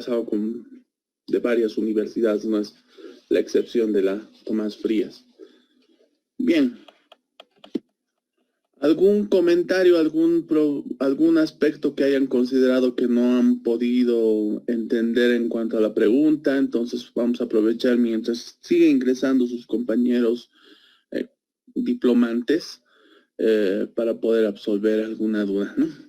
pasado de varias universidades, no es la excepción de la Tomás Frías. Bien. ¿Algún comentario, algún aspecto que hayan considerado que no han podido entender en cuanto a la pregunta? Entonces vamos a aprovechar mientras sigue ingresando sus compañeros diplomantes para poder absolver alguna duda, ¿no?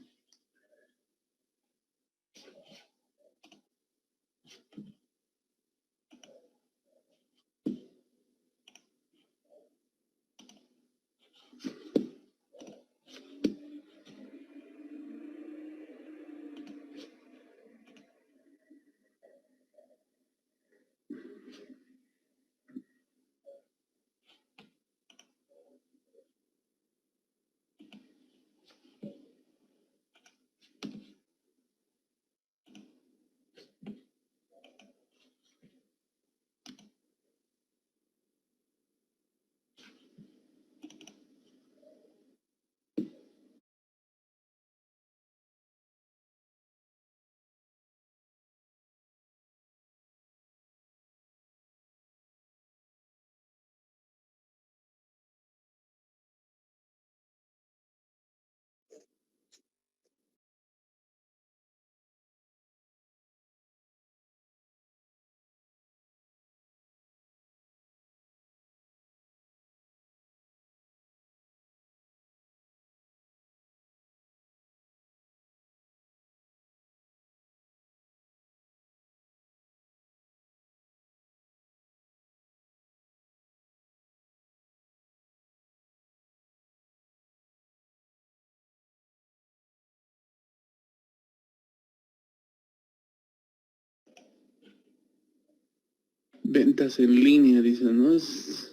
Ventas en línea, dicen, ¿no? Es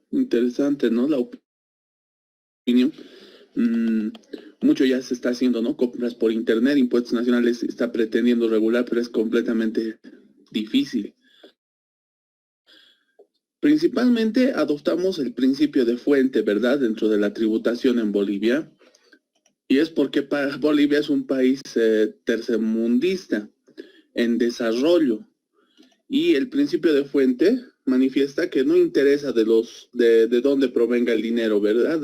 interesante, ¿no? La opinión. Mucho ya se está haciendo, ¿no? Compras por internet, Impuestos Nacionales está pretendiendo regular, pero es completamente difícil. Principalmente adoptamos el principio de fuente, ¿verdad? Dentro de la tributación en Bolivia. Y es porque Bolivia es un país tercermundista, en desarrollo. Y el principio de fuente manifiesta que no interesa de dónde provenga el dinero, ¿verdad?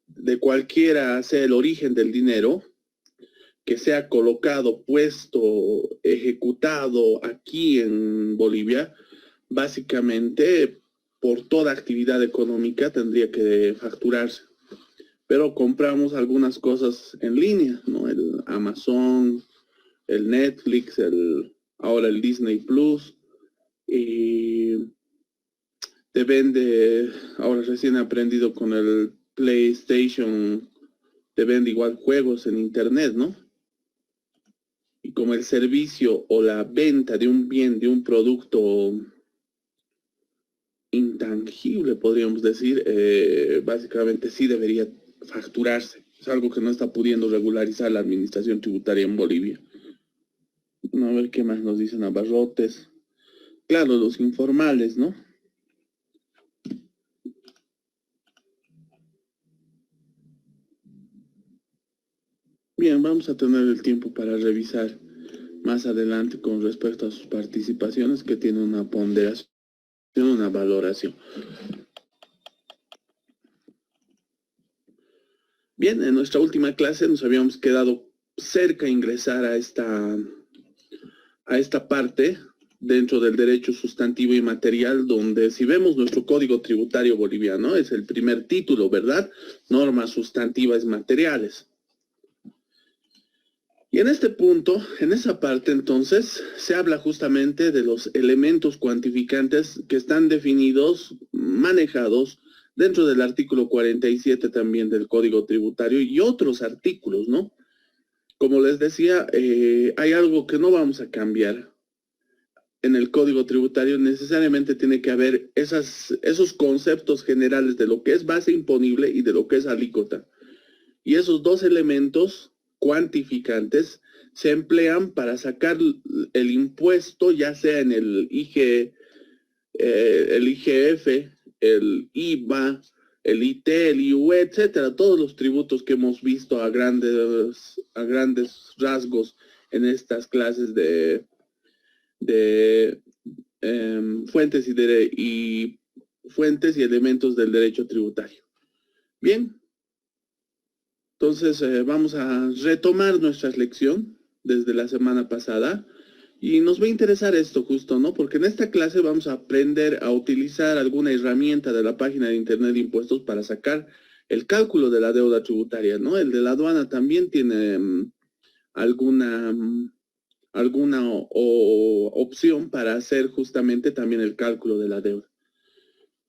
De cualquiera sea el origen del dinero, que sea colocado, puesto, ejecutado aquí en Bolivia, básicamente por toda actividad económica tendría que facturarse. Pero compramos algunas cosas en línea, ¿no? El Amazon, el Netflix, ahora el Disney Plus, y te vende, ahora recién he aprendido con el PlayStation, te vende igual juegos en internet, ¿no? Y como el servicio o la venta de un bien, de un producto intangible, podríamos decir, básicamente sí debería facturarse. Es algo que no está pudiendo regularizar la administración tributaria en Bolivia. A ver qué más nos dicen abarrotes. Claro, los informales, ¿no? Bien, vamos a tener el tiempo para revisar más adelante con respecto a sus participaciones, que tiene una ponderación, una valoración. Bien, en nuestra última clase nos habíamos quedado cerca de ingresar a esta parte dentro del derecho sustantivo y material, donde si vemos nuestro Código Tributario Boliviano, es el primer título, ¿verdad? Normas sustantivas materiales. Y en este punto, en esa parte entonces, se habla justamente de los elementos cuantificantes que están definidos, manejados dentro del artículo 47 también del Código Tributario y otros artículos, ¿no? Como les decía, hay algo que no vamos a cambiar en el Código Tributario. Necesariamente tiene que haber esos conceptos generales de lo que es base imponible y de lo que es alícuota. Y esos dos elementos cuantificantes se emplean para sacar el impuesto, ya sea en el el IGF, el IVA, el IT, el IUE, etcétera, todos los tributos que hemos visto a grandes rasgos en estas clases de de fuentes fuentes y elementos del derecho tributario. Bien, entonces vamos a retomar nuestra lección desde la semana pasada y nos va a interesar esto justo, ¿no? Porque en esta clase vamos a aprender a utilizar alguna herramienta de la página de Internet de Impuestos para sacar el cálculo de la deuda tributaria, ¿no? El de la aduana también tiene alguna opción para hacer justamente también el cálculo de la deuda.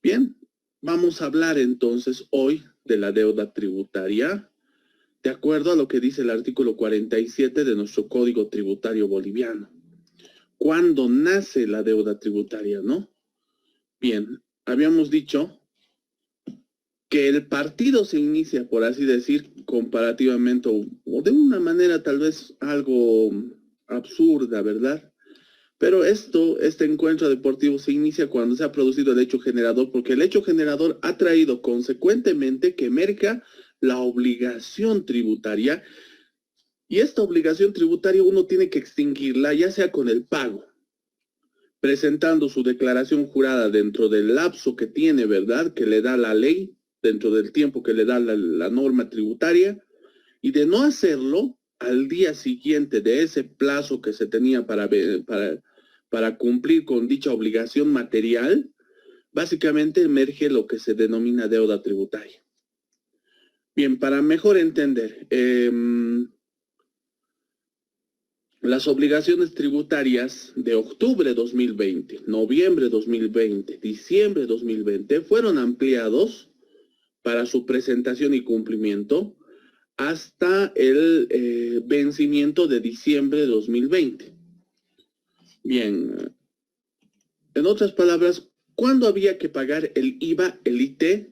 Bien, vamos a hablar entonces hoy de la deuda tributaria, de acuerdo a lo que dice el artículo 47 de nuestro Código Tributario Boliviano. ¿Cuándo nace la deuda tributaria, no? Bien, habíamos dicho que el partido se inicia, por así decir, comparativamente, o de una manera tal vez algo absurda, ¿verdad? Pero este encuentro deportivo se inicia cuando se ha producido el hecho generador, porque el hecho generador ha traído consecuentemente que emerja la obligación tributaria, y esta obligación tributaria uno tiene que extinguirla, ya sea con el pago, presentando su declaración jurada dentro del lapso que tiene, ¿verdad?, que le da la ley, dentro del tiempo que le da la norma tributaria, y de no hacerlo, al día siguiente de ese plazo que se tenía para cumplir con dicha obligación material, básicamente emerge lo que se denomina deuda tributaria. Bien, para mejor entender, las obligaciones tributarias de octubre 2020, noviembre 2020, diciembre 2020 fueron ampliados para su presentación y cumplimiento hasta el vencimiento de diciembre de 2020. Bien, en otras palabras, ¿cuándo había que pagar el IVA, el IT,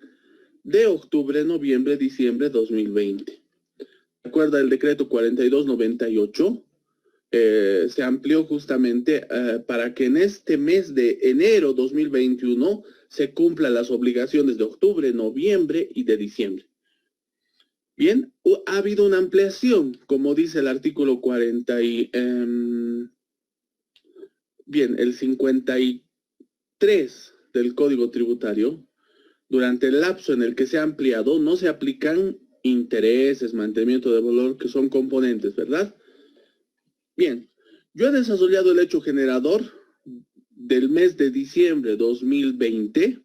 de octubre, noviembre, diciembre de 2020? ¿Se acuerda el decreto 4298? Se amplió justamente para que en este mes de enero 2021 se cumplan las obligaciones de octubre, noviembre y de diciembre. Bien, ha habido una ampliación, como dice el artículo 40 bien, el 53 del Código Tributario. Durante el lapso en el que se ha ampliado, no se aplican intereses, mantenimiento de valor, que son componentes, ¿verdad? Bien, yo he desarrollado el hecho generador del mes de diciembre de 2020,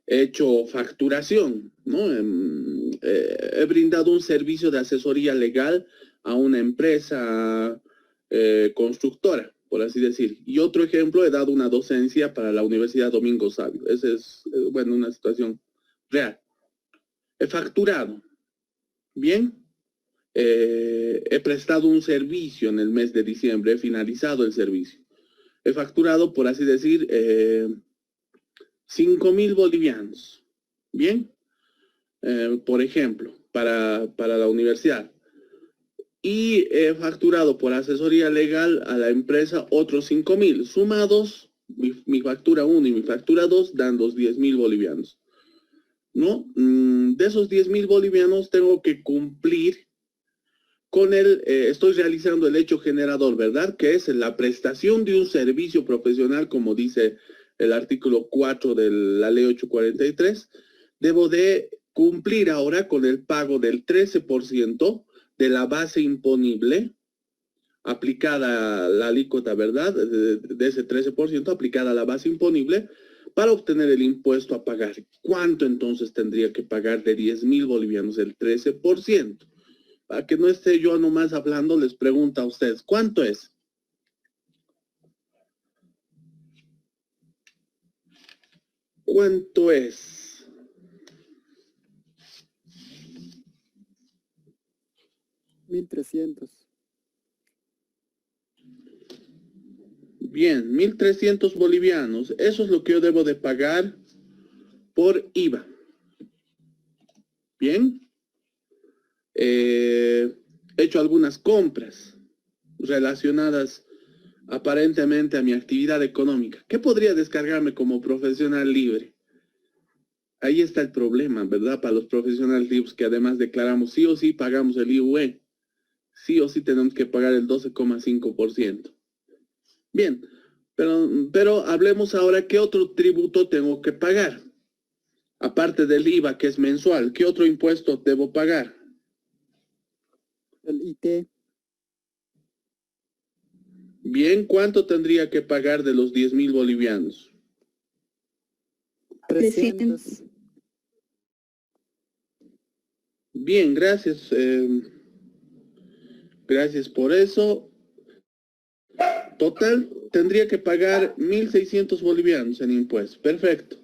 he hecho facturación, ¿no? He brindado un servicio de asesoría legal a una empresa constructora, por así decir. Y otro ejemplo, he dado una docencia para la Universidad Domingo Sabio. Esa es, bueno, una situación real. He facturado. Bien. He prestado un servicio en el mes de diciembre, he finalizado el servicio. He facturado, por así decir, 5.000 bolivianos. Bien. Por ejemplo, para la universidad. Y he facturado por asesoría legal a la empresa otros 5.000. Sumados, mi factura 1 y mi factura 2 dan los 10.000 bolivianos. ¿No? De esos 10.000 bolivianos tengo que cumplir con estoy realizando el hecho generador, ¿verdad? Que es la prestación de un servicio profesional, como dice el artículo 4 de la ley 843. Debo de cumplir ahora con el pago del 13% de la base imponible, aplicada la alícuota, ¿verdad? De ese 13% aplicada a la base imponible, para obtener el impuesto a pagar. ¿Cuánto entonces tendría que pagar de 10.000 bolivianos? El 13%. Para que no esté yo nomás hablando, les pregunto a ustedes, ¿cuánto es? ¿Cuánto es? $1.300. Bien, 1.300 bolivianos. Eso es lo que yo debo de pagar por IVA. Bien. He hecho algunas compras relacionadas aparentemente a mi actividad económica. ¿Qué podría descargarme como profesional libre? Ahí está el problema, ¿verdad? Para los profesionales libres, que además declaramos sí o sí pagamos el IUE. Sí o sí tenemos que pagar el 12,5%. Bien, Pero hablemos ahora, ¿qué otro tributo tengo que pagar? Aparte del IVA, que es mensual, ¿qué otro impuesto debo pagar? El IT, Bien, ¿cuánto tendría que pagar de los 10.000 bolivianos? 300. Bien, gracias. Gracias por eso. Total, tendría que pagar 1.600 bolivianos en impuestos. Perfecto.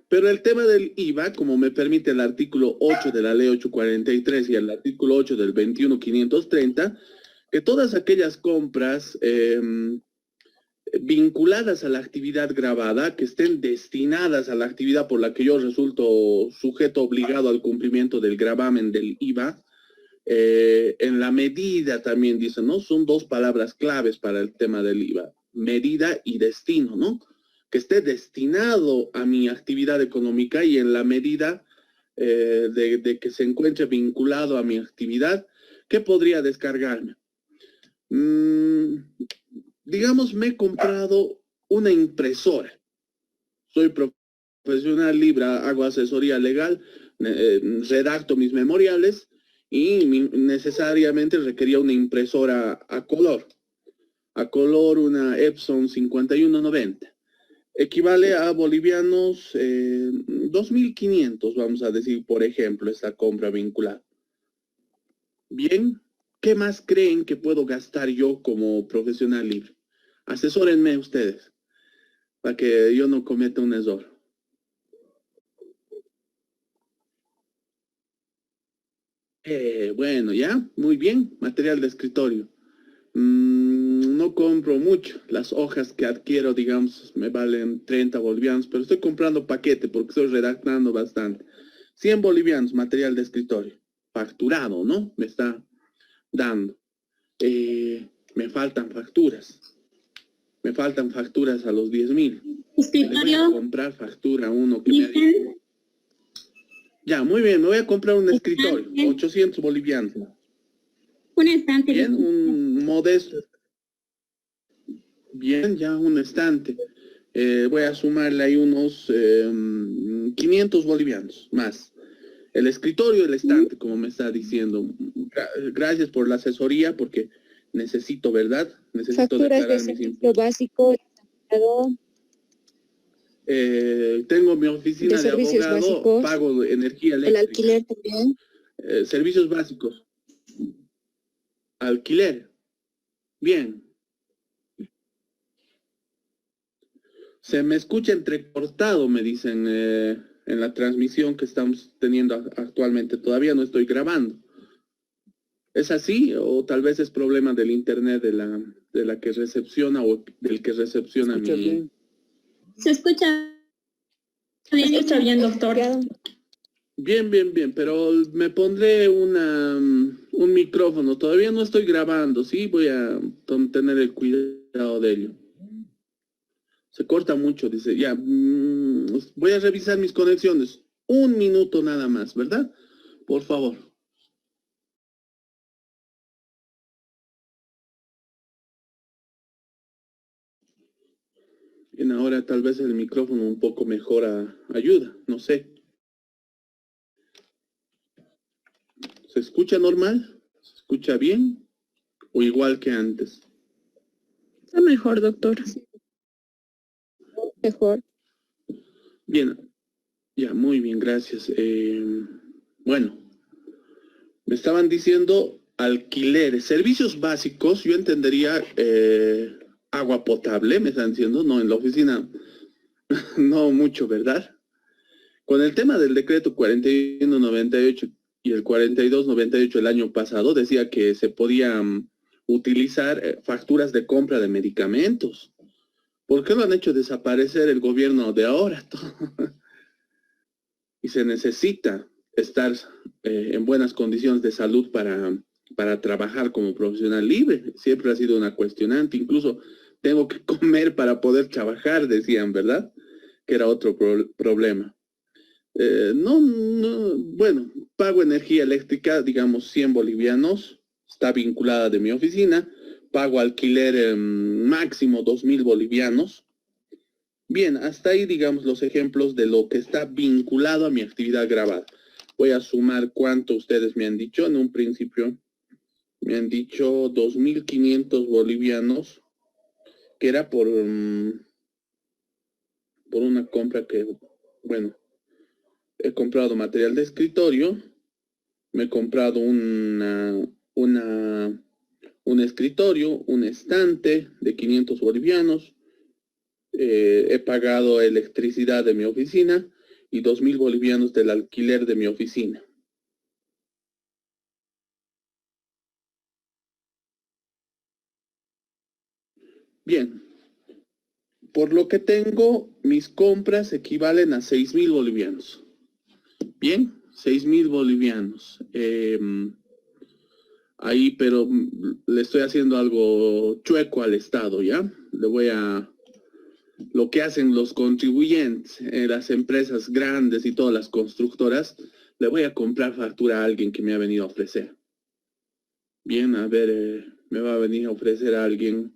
Pero el tema del IVA, como me permite el artículo 8 de la ley 843 y el artículo 8 del 21530, que todas aquellas compras vinculadas a la actividad gravada, que estén destinadas a la actividad por la que yo resulto sujeto obligado al cumplimiento del gravamen del IVA, en la medida también dicen, ¿no? Son dos palabras claves para el tema del IVA, medida y destino, ¿no? Que esté destinado a mi actividad económica y en la medida de que se encuentre vinculado a mi actividad, ¿qué podría descargarme? Digamos, me he comprado una impresora. Soy profesional libre, hago asesoría legal, redacto mis memoriales y necesariamente requería una impresora a color. A color una Epson 5190. Equivale a bolivianos 2.500, vamos a decir, por ejemplo, esta compra vinculada. Bien, ¿qué más creen que puedo gastar yo como profesional libre? Asesórenme ustedes, para que yo no cometa un error. Bueno, ya, muy bien, material de escritorio. No compro mucho, las hojas que adquiero, digamos, me valen 30 bolivianos, pero estoy comprando paquete porque estoy redactando bastante. 100 bolivianos, material de escritorio, facturado, ¿no? Me está dando. Me faltan facturas. Me faltan facturas a los 10.000. Le voy a comprar factura a uno que me ha dicho. Ya, muy bien, me voy a comprar un escritorio, 800 bolivianos. Un estante. Bien, un modesto. Bien, ya un estante. Voy a sumarle ahí unos 500 bolivianos más. El escritorio y el estante, como me está diciendo. Gracias por la asesoría, porque necesito, ¿verdad? Necesito facturas declarar de mis servicio básico, tengo mi oficina de servicios abogado, básicos, pago energía el eléctrica. alquiler también. Servicios básicos. Alquiler. Bien. Se me escucha entrecortado, me dicen en la transmisión que estamos teniendo actualmente. Todavía no estoy grabando. ¿Es así? O tal vez es problema del internet de la que recepciona o del que recepciona mi... Bien. Se escucha bien, doctor. Bien, bien, bien, pero me pondré un micrófono. Todavía no estoy grabando, ¿sí? Voy a tener el cuidado de ello. Se corta mucho, dice. Ya, voy a revisar mis conexiones. Un minuto nada más, ¿verdad? Por favor. Bien, ahora tal vez el micrófono un poco mejor ayuda, no sé. ¿Se escucha normal? ¿Se escucha bien? ¿O igual que antes? Está mejor, doctor. Mejor. Bien, ya, muy bien, gracias. Bueno, me estaban diciendo alquileres, servicios básicos, yo entendería agua potable, me están diciendo, no, en la oficina no mucho, ¿verdad? Con el tema del decreto 4198 y el 4298 el año pasado, decía que se podían utilizar facturas de compra de medicamentos. ¿Por qué lo han hecho desaparecer el gobierno de ahora? Y se necesita estar en buenas condiciones de salud para trabajar como profesional libre. Siempre ha sido una cuestionante. Incluso tengo que comer para poder trabajar, decían, ¿verdad? Que era otro problema. Bueno, pago energía eléctrica, digamos 100 bolivianos, está vinculada de mi oficina, pago alquiler máximo 2.000 bolivianos. Bien, hasta ahí digamos los ejemplos de lo que está vinculado a mi actividad grabada. Voy a sumar cuánto ustedes me han dicho. En un principio me han dicho 2.500 bolivianos, que era por una compra que, bueno, he comprado material de escritorio, me he comprado un escritorio, un estante de 500 bolivianos, he pagado electricidad de mi oficina y 2.000 bolivianos del alquiler de mi oficina. Bien, por lo que tengo, mis compras equivalen a 6.000 bolivianos. Bien, 6.000 bolivianos. Ahí, pero le estoy haciendo algo chueco al Estado, ¿ya? Lo que hacen los contribuyentes, las empresas grandes y todas las constructoras, le voy a comprar factura a alguien que me ha venido a ofrecer. Bien, a ver, me va a venir a ofrecer a alguien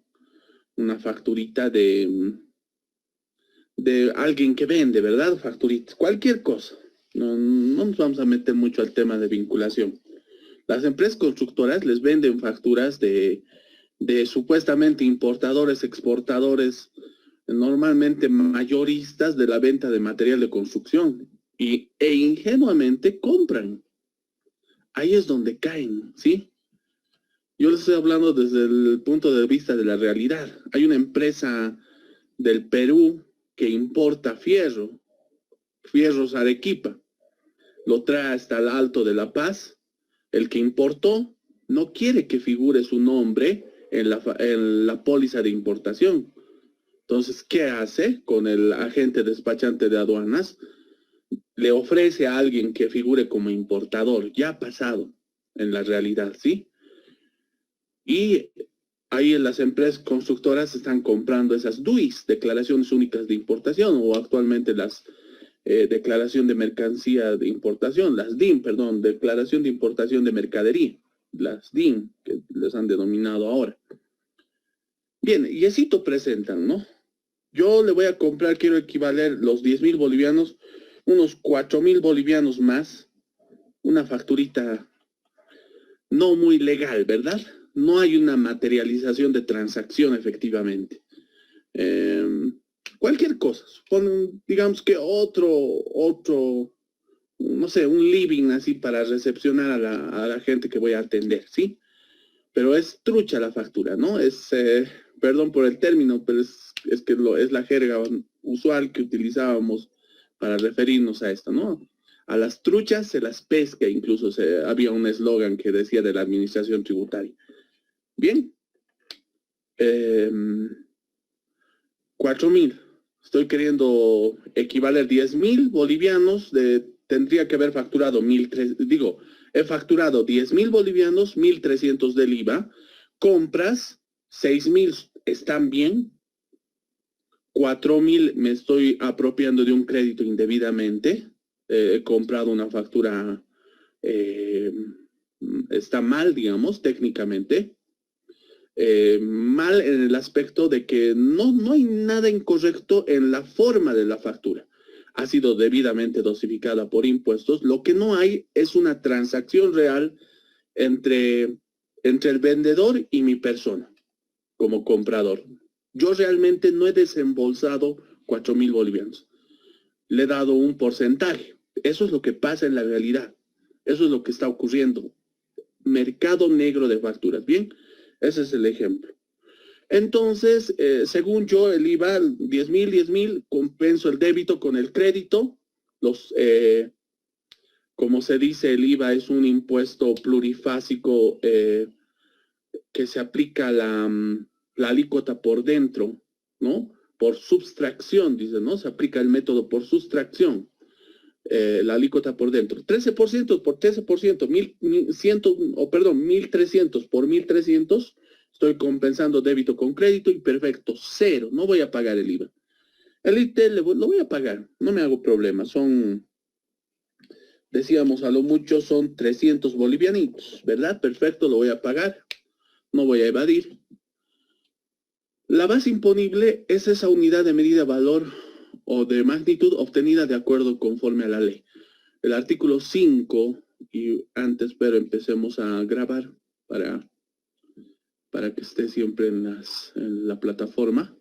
una facturita de alguien que vende, ¿verdad? Facturitas, cualquier cosa. No nos vamos a meter mucho al tema de vinculación. Las empresas constructoras les venden facturas de supuestamente importadores, exportadores, normalmente mayoristas de la venta de material de construcción e ingenuamente compran. Ahí es donde caen, ¿sí? Yo les estoy hablando desde el punto de vista de la realidad. Hay una empresa del Perú que importa fierros Arequipa, lo trae hasta el Alto de La Paz. El que importó no quiere que figure su nombre en la póliza de importación. Entonces, ¿qué hace con el agente despachante de aduanas? Le ofrece a alguien que figure como importador. Ya ha pasado en la realidad, ¿sí? Y ahí en las empresas constructoras están comprando esas DUIs, declaraciones únicas de importación, o actualmente las declaración de mercancía de importación, las DIM, perdón, declaración de importación de mercadería, las DIM, que les han denominado ahora. Bien, y así te presentan, ¿no? Yo le voy a comprar, quiero equivaler los 10.000 bolivianos, unos 4.000 bolivianos más, una facturita no muy legal, ¿verdad? No hay una materialización de transacción efectivamente. Cualquier cosa, suponen, digamos que otro, no sé, un living así para recepcionar a la gente que voy a atender, ¿sí? Pero es trucha la factura, ¿no? Es, perdón por el término, pero es que es la jerga usual que utilizábamos para referirnos a esto, ¿no? A las truchas se las pesca, incluso había un eslogan que decía de la administración tributaria. Bien. 4.000. Estoy queriendo equivaler 10.000 bolivianos, tendría que haber facturado he facturado 10.000 bolivianos, 1.300 del IVA, compras, 6.000 están bien, 4.000 me estoy apropiando de un crédito indebidamente, he comprado una factura, está mal, digamos, técnicamente. Mal en el aspecto de que no hay nada incorrecto en la forma de la factura. Ha sido debidamente dosificada por impuestos. Lo que no hay es una transacción real entre el vendedor y mi persona como comprador. Yo realmente no he desembolsado 4.000 bolivianos. Le he dado un porcentaje. Eso es lo que pasa en la realidad. Eso es lo que está ocurriendo. Mercado negro de facturas. Bien. Ese es el ejemplo. Entonces, según yo, el IVA, 10.000, compenso el débito con el crédito. Como se dice, el IVA es un impuesto plurifásico que se aplica la alícuota por dentro, ¿no? Por subtracción, dice, ¿no? Se aplica el método por sustracción. La alícuota por dentro. 13% por 13%, 1.300 por 1.300, estoy compensando débito con crédito y perfecto, cero, no voy a pagar el IVA. El IT lo voy a pagar, no me hago problema, decíamos a lo mucho son 300 bolivianitos, ¿verdad? Perfecto, lo voy a pagar, no voy a evadir. La base imponible es esa unidad de medida, valor o de magnitud obtenida de acuerdo conforme a la ley. El artículo 5, y antes, pero empecemos a grabar para que esté siempre en la plataforma.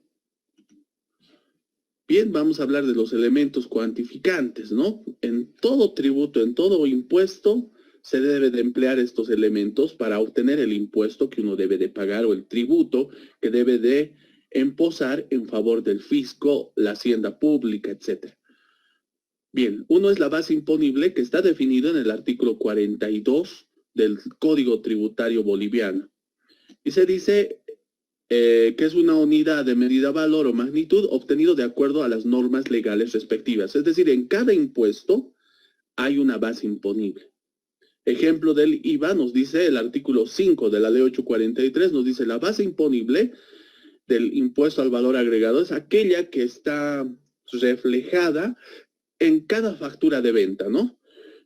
Bien, vamos a hablar de los elementos cuantificantes, ¿no? En todo tributo, en todo impuesto, se debe de emplear estos elementos para obtener el impuesto que uno debe de pagar o el tributo que debe de emposar en favor del fisco, la hacienda pública, etc. Bien, uno es la base imponible que está definido en el artículo 42 del Código Tributario Boliviano. Y se dice que es una unidad de medida, valor o magnitud obtenido de acuerdo a las normas legales respectivas. Es decir, en cada impuesto hay una base imponible. Ejemplo del IVA nos dice el artículo 5 de la ley 843, nos dice la base imponible del impuesto al valor agregado es aquella que está reflejada en cada factura de venta, ¿no?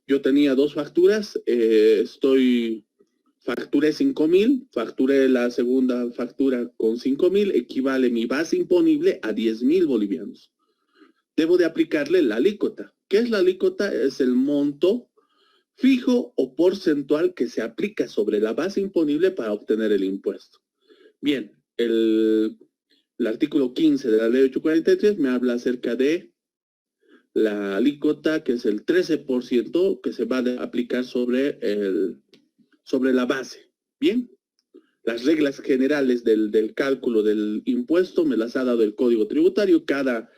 Yo tenía 2 facturas, facturé 5,000, facturé la segunda factura con 5,000, equivale mi base imponible a 10,000 bolivianos. Debo de aplicarle la alícuota. ¿Qué es la alícuota? Es el monto fijo o porcentual que se aplica sobre la base imponible para obtener el impuesto. Bien, el artículo 15 de la ley 843 me habla acerca de la alícuota, que es el 13% que se va a aplicar sobre la base. Bien, las reglas generales del cálculo del impuesto me las ha dado el Código Tributario. Cada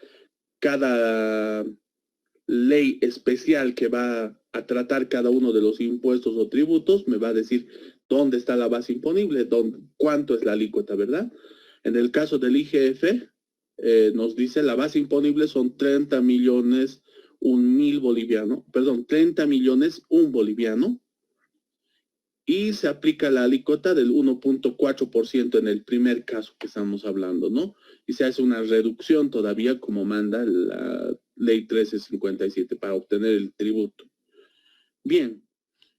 ley especial que va a tratar cada uno de los impuestos o tributos me va a decir dónde está la base imponible, cuánto es la alícuota, ¿verdad? En el caso del IGF, nos dice la base imponible son 30 millones 1.000 boliviano, perdón, 30 millones 1 boliviano, y se aplica la alícuota del 1.4% en el primer caso que estamos hablando, ¿no? Y se hace una reducción todavía como manda la ley 1357 para obtener el tributo. Bien,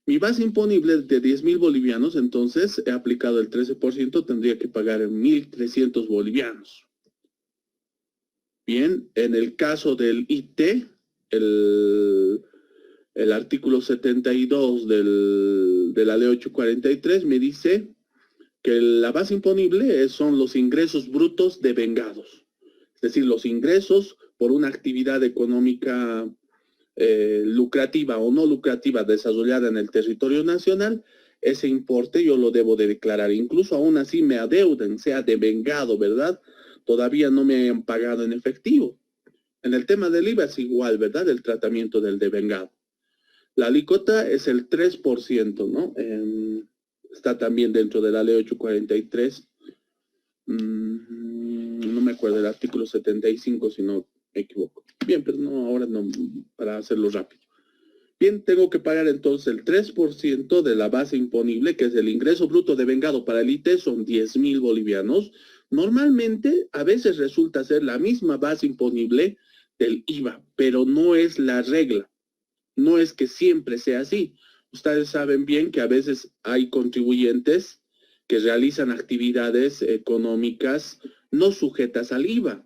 mi base imponible es de 10,000 bolivianos, entonces he aplicado el 13%, tendría que pagar 1.300 bolivianos. Bien, en el caso del IT, el artículo 72 de la ley 843 me dice que la base imponible son los ingresos brutos devengados. Es decir, los ingresos por una actividad económica lucrativa o no lucrativa desarrollada en el territorio nacional, ese importe yo lo debo de declarar. Incluso aún así me adeuden, sea devengado, ¿verdad? Todavía no me hayan pagado en efectivo. En el tema del IVA es igual, ¿verdad? El tratamiento del devengado. La alícuota es el 3%, ¿no? Está también dentro de la ley 843. No me acuerdo del artículo 75, si no me equivoco. Bien, pero no, ahora no, para hacerlo rápido. Bien, tengo que pagar entonces el 3% de la base imponible, que es el ingreso bruto devengado para el IT, son 10,000 bolivianos. Normalmente, a veces resulta ser la misma base imponible del IVA, pero no es la regla. No es que siempre sea así. Ustedes saben bien que a veces hay contribuyentes que realizan actividades económicas no sujetas al IVA.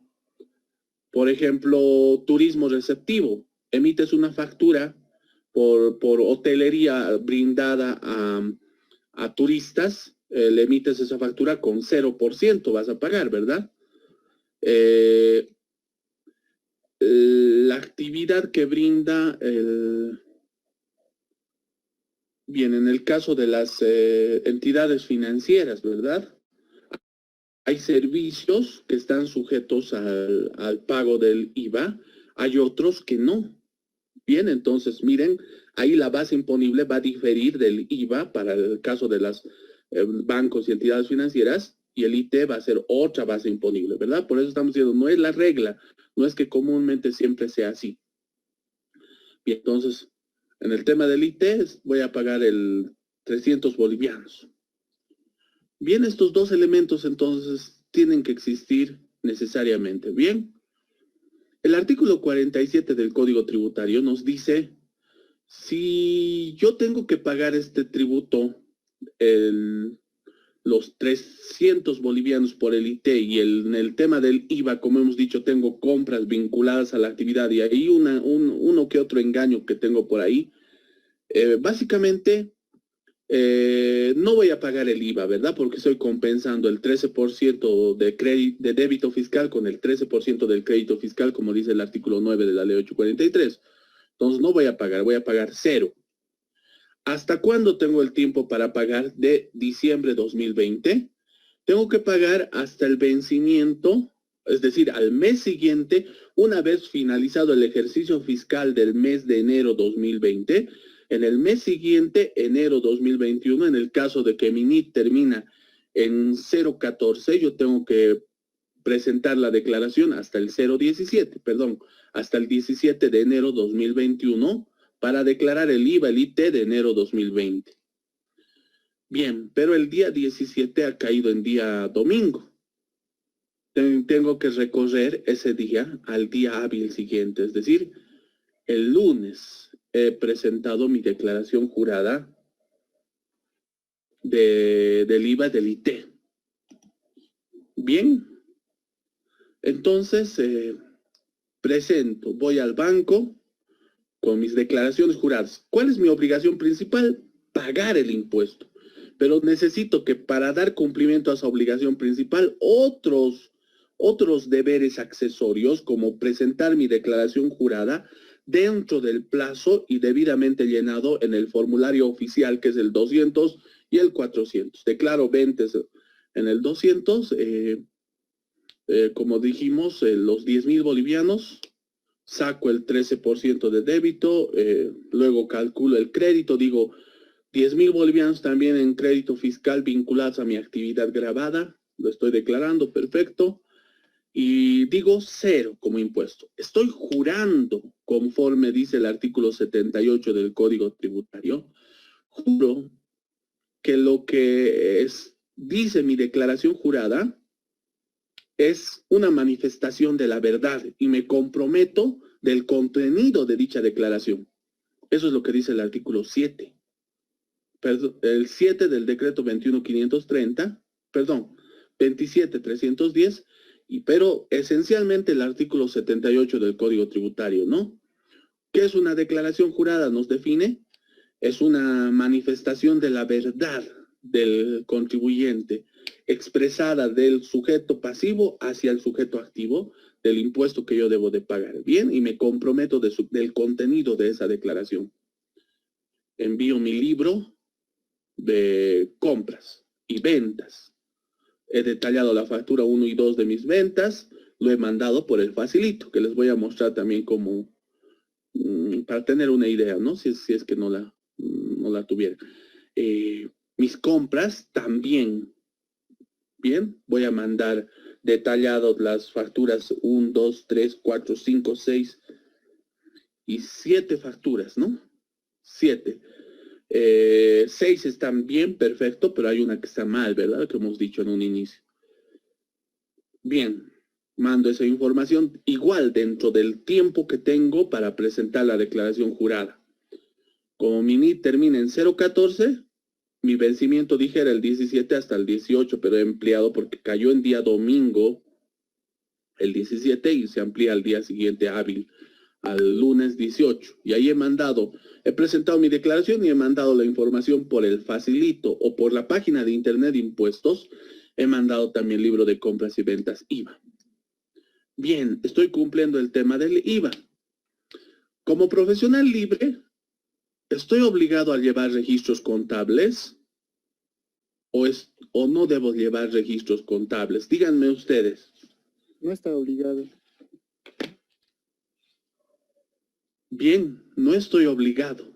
Por ejemplo, turismo receptivo. Emites una factura por hotelería brindada a turistas, le emites esa factura con 0%, vas a pagar, ¿verdad? La actividad que brinda bien, en el caso de las entidades financieras, ¿verdad? Hay servicios que están sujetos al pago del IVA, hay otros que no. Bien, entonces miren, ahí la base imponible va a diferir del IVA para el caso de los bancos y entidades financieras, y el IT va a ser otra base imponible, ¿verdad? Por eso estamos diciendo, no es la regla, no es que comúnmente siempre sea así. Bien, entonces, en el tema del IT voy a pagar el 300 bolivianos. Bien, estos dos elementos entonces tienen que existir necesariamente. Bien, el artículo 47 del Código Tributario nos dice, si yo tengo que pagar este tributo, los 300 bolivianos por el IT y en el tema del IVA, como hemos dicho, tengo compras vinculadas a la actividad y hay uno que otro engaño que tengo por ahí. Básicamente, no voy a pagar el IVA, ¿verdad? Porque estoy compensando el 13% de débito fiscal con el 13% del crédito fiscal, como dice el artículo 9 de la ley 843. Entonces, no voy a pagar 0. ¿Hasta cuándo tengo el tiempo para pagar? De diciembre 2020. Tengo que pagar hasta el vencimiento, es decir, al mes siguiente, una vez finalizado el ejercicio fiscal del mes de enero 2020. En el mes siguiente, enero 2021, en el caso de que mi NIT termina en 014, yo tengo que presentar la declaración hasta el 017, perdón, hasta el 17 de enero 2021, para declarar el IVA, el IT de enero 2020. Bien, pero el día 17 ha caído en día domingo. Tengo que recorrer ese día al día hábil siguiente, es decir, el lunes he presentado mi declaración jurada del IVA del IT. Bien, entonces voy al banco con mis declaraciones juradas. ¿Cuál es mi obligación principal? Pagar el impuesto. Pero necesito que para dar cumplimiento a esa obligación principal, otros deberes accesorios, como presentar mi declaración jurada dentro del plazo y debidamente llenado en el formulario oficial, que es el 200 y el 400. Declaro ventas en el 200, como dijimos, los 10,000 bolivianos, saco el 13% de débito, luego calculo el crédito, digo 10,000 bolivianos también en crédito fiscal vinculados a mi actividad grabada, lo estoy declarando, perfecto, y digo 0 como impuesto. Estoy jurando, conforme dice el artículo 78 del Código Tributario, juro que lo que dice mi declaración jurada es una manifestación de la verdad y me comprometo del contenido de dicha declaración. Eso es lo que dice el artículo 7. Perdón, el 7 del decreto 21.530, perdón, 27.310, pero esencialmente el artículo 78 del Código Tributario, ¿no? ¿Qué es una declaración jurada? Nos define, es una manifestación de la verdad del contribuyente, expresada del sujeto pasivo hacia el sujeto activo del impuesto que yo debo de pagar. Bien, y me comprometo del contenido de esa declaración. Envío mi libro de compras y ventas. He detallado la factura 1 y 2 de mis ventas, lo he mandado por el facilito, que les voy a mostrar también como para tener una idea, ¿no? Si es que no la tuviera. Mis compras también. Bien, voy a mandar detallados las facturas 1, 2, 3, 4, 5, 6 y 7 facturas, ¿no? 7. 6 están bien, perfecto, pero hay una que está mal, ¿verdad? Que hemos dicho en un inicio. Bien, mando esa información igual dentro del tiempo que tengo para presentar la declaración jurada. Como mi NIT termina en 014, mi vencimiento dije era el 17 hasta el 18, pero he ampliado porque cayó en día domingo el 17 y se amplía al día siguiente hábil, al lunes 18. Y ahí he presentado mi declaración y he mandado la información por el facilito o por la página de internet de impuestos. He mandado también el libro de compras y ventas IVA. Bien, estoy cumpliendo el tema del IVA. Como profesional libre, ¿estoy obligado a llevar registros contables? ¿O no debo llevar registros contables? Díganme ustedes. No está obligado. Bien, no estoy obligado.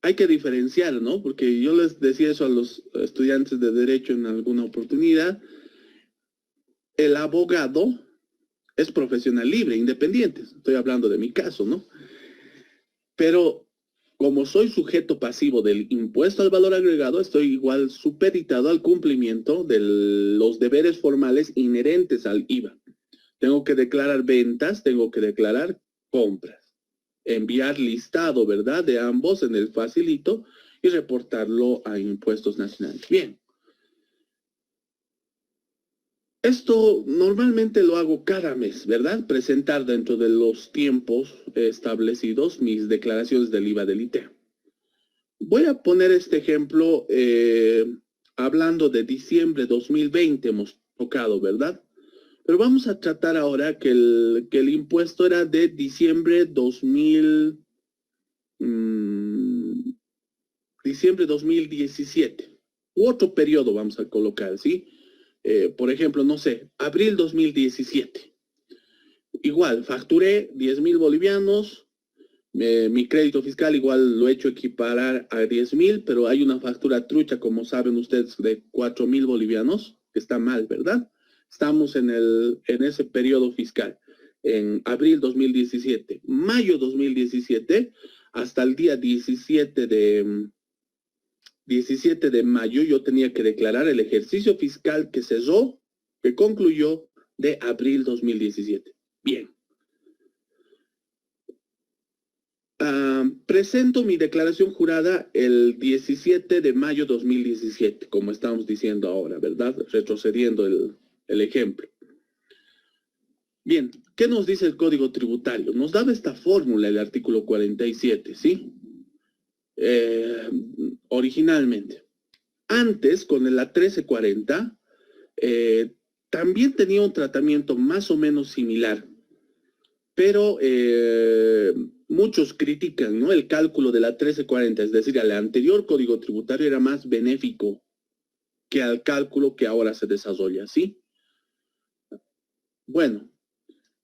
Hay que diferenciar, ¿no? Porque yo les decía eso a los estudiantes de Derecho en alguna oportunidad. El abogado es profesional libre, independiente. Estoy hablando de mi caso, ¿no? Pero como soy sujeto pasivo del impuesto al valor agregado, estoy igual supeditado al cumplimiento de los deberes formales inherentes al IVA. Tengo que declarar ventas, tengo que declarar compras. Enviar listado, ¿verdad?, de ambos en el facilito y reportarlo a Impuestos Nacionales. Bien. Esto normalmente lo hago cada mes, ¿verdad? Presentar dentro de los tiempos establecidos mis declaraciones del IVA del ITEA. Voy a poner este ejemplo hablando de diciembre 2020 hemos tocado, ¿verdad? Pero vamos a tratar ahora que el impuesto era de diciembre 2017. U otro periodo vamos a colocar, ¿sí? Por ejemplo, no sé, abril 2017. Igual, facturé 10,000 bolivianos. Mi crédito fiscal igual lo he hecho equiparar a 10,000, pero hay una factura trucha, como saben ustedes, de 4,000 bolivianos, que está mal, ¿verdad? Estamos en ese periodo fiscal, en abril 2017. Mayo 2017, hasta el día 17 de mayo, yo tenía que declarar el ejercicio fiscal que cesó, que concluyó de abril 2017. Bien. Presento mi declaración jurada el 17 de mayo 2017, como estamos diciendo ahora, ¿verdad? Retrocediendo el ejemplo. Bien, ¿qué nos dice el Código Tributario? Nos daba esta fórmula, el artículo 47, ¿sí? Originalmente. Antes, con la 1340, también tenía un tratamiento más o menos similar, pero muchos critican, ¿no?, el cálculo de la 1340, es decir, el anterior Código Tributario era más benéfico que al cálculo que ahora se desarrolla, ¿sí? Bueno,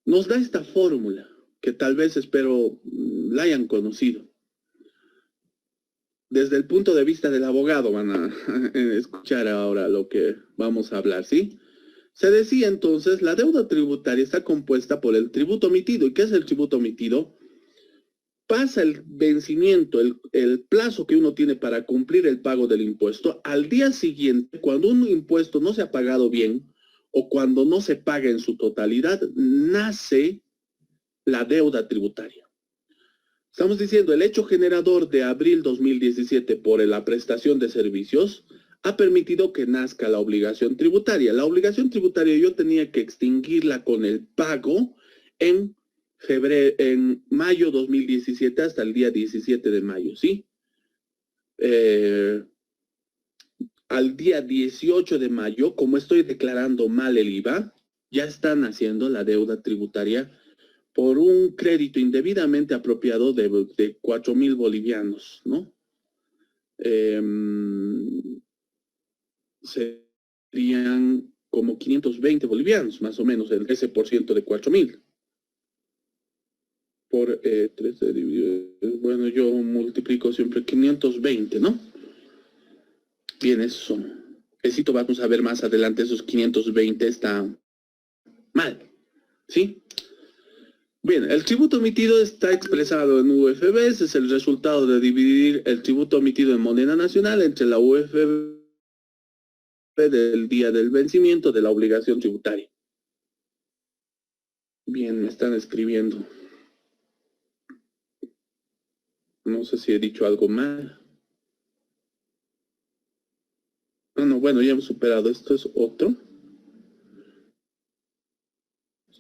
nos da esta fórmula, que tal vez espero la hayan conocido. Desde el punto de vista del abogado van a escuchar ahora lo que vamos a hablar, ¿sí? Se decía entonces, la deuda tributaria está compuesta por el tributo omitido. ¿Y qué es el tributo omitido? Pasa el vencimiento, el plazo que uno tiene para cumplir el pago del impuesto. Al día siguiente, cuando un impuesto no se ha pagado bien o cuando no se paga en su totalidad, nace la deuda tributaria. Estamos diciendo, el hecho generador de abril 2017 por la prestación de servicios ha permitido que nazca la obligación tributaria. La obligación tributaria yo tenía que extinguirla con el pago en mayo 2017 hasta el día 17 de mayo, ¿sí? Al día 18 de mayo, como estoy declarando mal el IVA, ya están haciendo la deuda tributaria por un crédito indebidamente apropiado de 4,000 bolivianos, ¿no? Serían como 520 bolivianos, más o menos, el 13% de 4,000. Por 13 dividido, bueno, yo multiplico siempre 520, ¿no? Bien, eso. Esito vamos a ver más adelante, esos 520 está mal, ¿sí? Bien, el tributo omitido está expresado en UFBs, es el resultado de dividir el tributo omitido en moneda nacional entre la UFB del día del vencimiento de la obligación tributaria. Bien, me están escribiendo. No sé si he dicho algo mal. No, bueno, ya hemos superado. Esto es otro.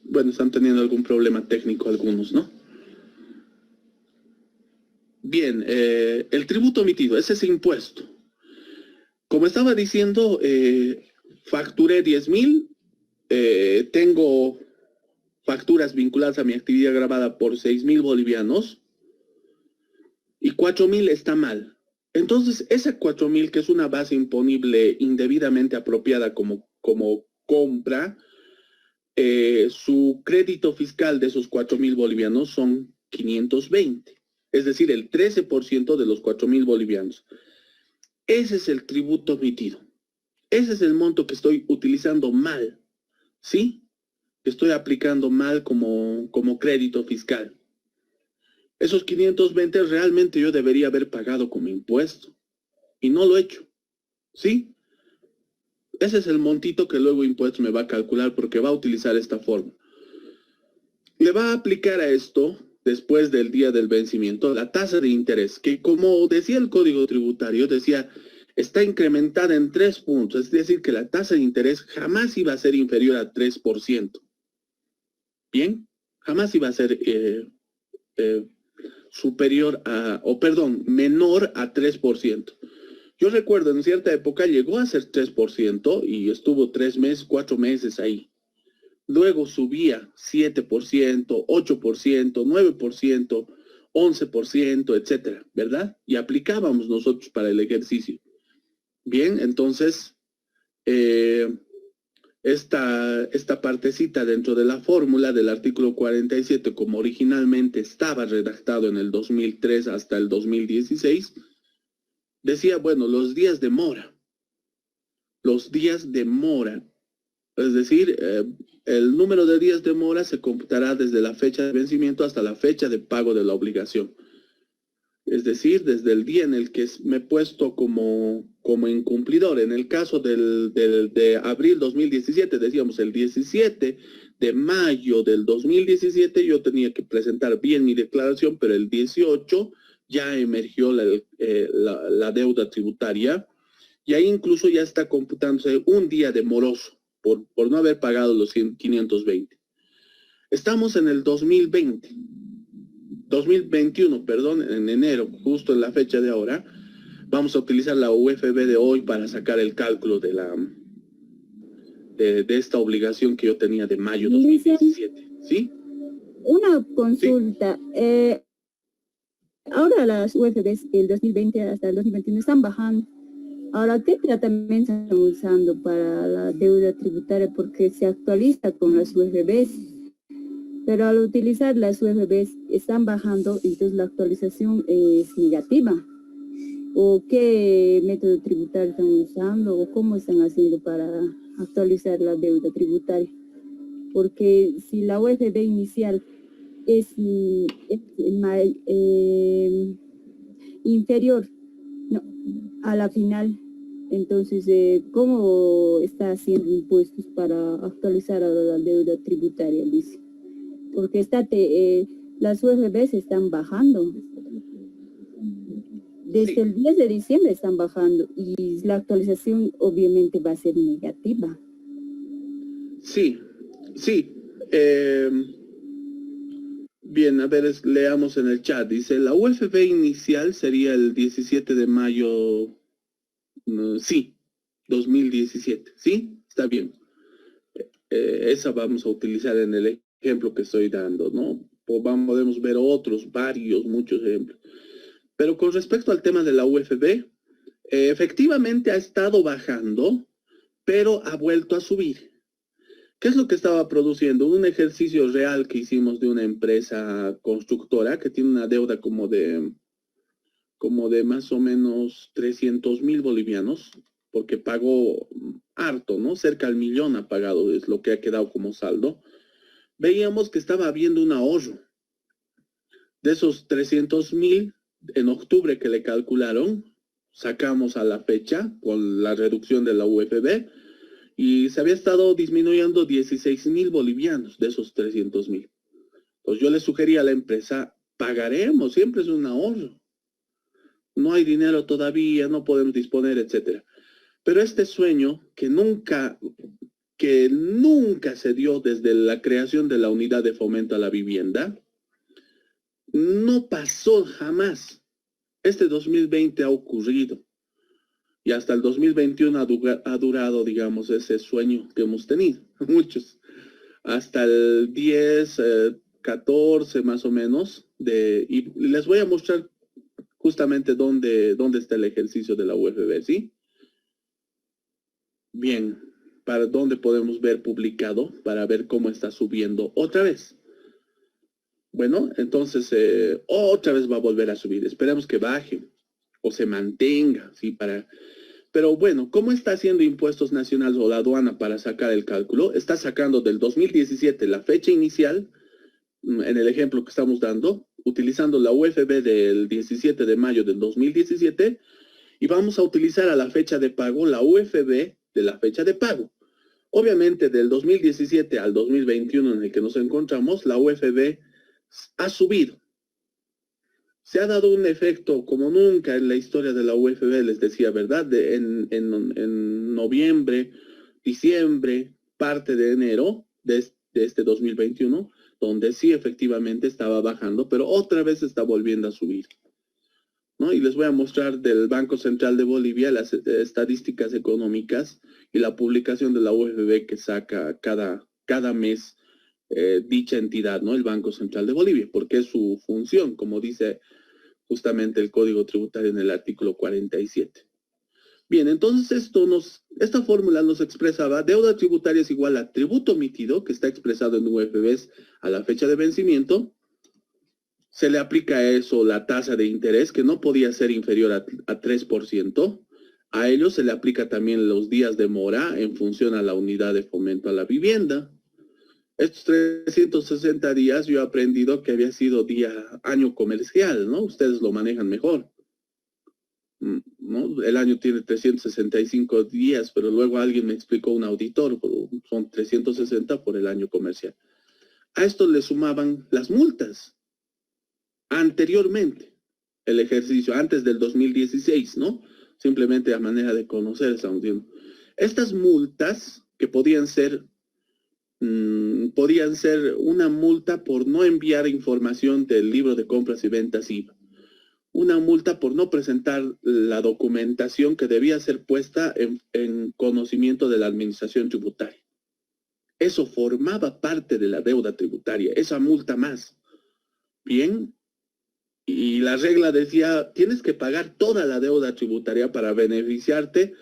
Bueno, están teniendo algún problema técnico algunos, ¿no? Bien, el tributo omitido, ese es impuesto. Como estaba diciendo, facturé 10,000, tengo facturas vinculadas a mi actividad grabada por 6,000 bolivianos y 4,000 está mal. Entonces, esa 4,000, que es una base imponible indebidamente apropiada como compra, su crédito fiscal de esos 4,000 bolivianos son 520, es decir, el 13% de los 4,000 bolivianos. Ese es el tributo omitido. Ese es el monto que estoy utilizando mal, ¿sí? Que estoy aplicando mal como crédito fiscal. Esos 520 realmente yo debería haber pagado como impuesto y no lo he hecho, ¿sí? Ese es el montito que luego impuestos me va a calcular porque va a utilizar esta forma. Le va a aplicar a esto, después del día del vencimiento, la tasa de interés, que como decía el Código Tributario, decía, está incrementada en 3 puntos, es decir, que la tasa de interés jamás iba a ser inferior a 3%. Bien, jamás iba a ser menor a 3%. Yo recuerdo en cierta época llegó a ser 3% y estuvo 3 meses, 4 meses ahí. Luego subía 7%, 8%, 9%, 11%, etcétera, ¿verdad? Y aplicábamos nosotros para el ejercicio. Bien, entonces, esta partecita dentro de la fórmula del artículo 47, como originalmente estaba redactado en el 2003 hasta el 2016, decía, bueno, los días de mora, es decir, el número de días de mora se computará desde la fecha de vencimiento hasta la fecha de pago de la obligación. Es decir, desde el día en el que me he puesto como incumplidor. En el caso de abril 2017, decíamos el 17 de mayo del 2017, yo tenía que presentar bien mi declaración, pero el 18 ya emergió la deuda tributaria y ahí incluso ya está computándose un día de moroso por no haber pagado los 520. Estamos en el 2021, perdón, en enero, justo en la fecha de ahora. Vamos a utilizar la UFB de hoy para sacar el cálculo de esta obligación que yo tenía de mayo 2017. ¿Sí? Una consulta. Sí. Ahora las UFBs del 2020 hasta el 2021 están bajando. Ahora, ¿qué tratamiento están usando para la deuda tributaria? Porque se actualiza con las UFBs, pero al utilizar las UFBs están bajando, entonces la actualización es negativa. ¿O qué método tributario están usando? ¿O cómo están haciendo para actualizar la deuda tributaria? Porque si la UFB inicial es inferior a la final, entonces ¿cómo está haciendo impuestos para actualizar ahora la deuda tributaria, dice? Porque las UFBs están bajando. Desde el 10 de diciembre están bajando y la actualización obviamente va a ser negativa. Sí. Bien, a ver, leamos en el chat. Dice, la UFB inicial sería el 17 de mayo, sí, 2017. ¿Sí? Está bien. Esa vamos a utilizar en el ejemplo que estoy dando, ¿no? Podemos ver muchos ejemplos. Pero con respecto al tema de la UFB, efectivamente ha estado bajando, pero ha vuelto a subir. ¿Qué es lo que estaba produciendo? Un ejercicio real que hicimos de una empresa constructora que tiene una deuda como de más o menos 300,000 bolivianos, porque pagó harto, ¿no? Cerca al 1,000,000 ha pagado, es lo que ha quedado como saldo. Veíamos que estaba habiendo un ahorro. De esos 300,000, en octubre que le calcularon, sacamos a la fecha con la reducción de la UFB, y se había estado disminuyendo 16,000 bolivianos de esos 300,000. Pues yo le sugerí a la empresa, pagaremos, siempre es un ahorro. No hay dinero todavía, no podemos disponer, etcétera. Pero este sueño que nunca se dio desde la creación de la unidad de fomento a la vivienda, no pasó jamás. Este 2020 ha ocurrido. Y hasta el 2021 ha durado, digamos, ese sueño que hemos tenido, muchos. Hasta el 10, 14 más o menos. Y les voy a mostrar justamente dónde está el ejercicio de la UFB, ¿sí? Bien, ¿para dónde podemos ver publicado? Para ver cómo está subiendo otra vez. Bueno, entonces otra vez va a volver a subir. Esperemos que baje o se mantenga, ¿sí? Pero bueno, ¿cómo está haciendo Impuestos Nacionales o la aduana para sacar el cálculo? Está sacando del 2017 la fecha inicial, en el ejemplo que estamos dando, utilizando la UFB del 17 de mayo del 2017, y vamos a utilizar a la fecha de pago la UFB de la fecha de pago. Obviamente, del 2017 al 2021 en el que nos encontramos, la UFB ha subido. Se ha dado un efecto como nunca en la historia de la UFB, les decía, ¿verdad? En noviembre, diciembre, parte de enero de este 2021, donde sí efectivamente estaba bajando, pero otra vez está volviendo a subir, ¿no? Y les voy a mostrar del Banco Central de Bolivia las estadísticas económicas y la publicación de la UFB que saca cada mes dicha entidad, ¿no? El Banco Central de Bolivia, porque es su función, como dice justamente el Código Tributario en el artículo 47. Bien, entonces esta fórmula nos expresaba deuda tributaria es igual a tributo omitido, que está expresado en UFBs a la fecha de vencimiento. Se le aplica a eso la tasa de interés, que no podía ser inferior a 3%. A ello se le aplica también los días de mora en función a la unidad de fomento a la vivienda. Estos 360 días yo he aprendido que había sido año comercial, ¿no? Ustedes lo manejan mejor, ¿no? El año tiene 365 días, pero luego alguien me explicó, un auditor, son 360 por el año comercial. A esto le sumaban las multas. Anteriormente, el ejercicio, antes del 2016, ¿no? Simplemente a manera de conocer esa unidad. Estas multas, que podían ser una multa por no enviar información del libro de compras y ventas IVA, una multa por no presentar la documentación que debía ser puesta en conocimiento de la administración tributaria. Eso formaba parte de la deuda tributaria, esa multa más. Bien, y la regla decía, tienes que pagar toda la deuda tributaria para beneficiarte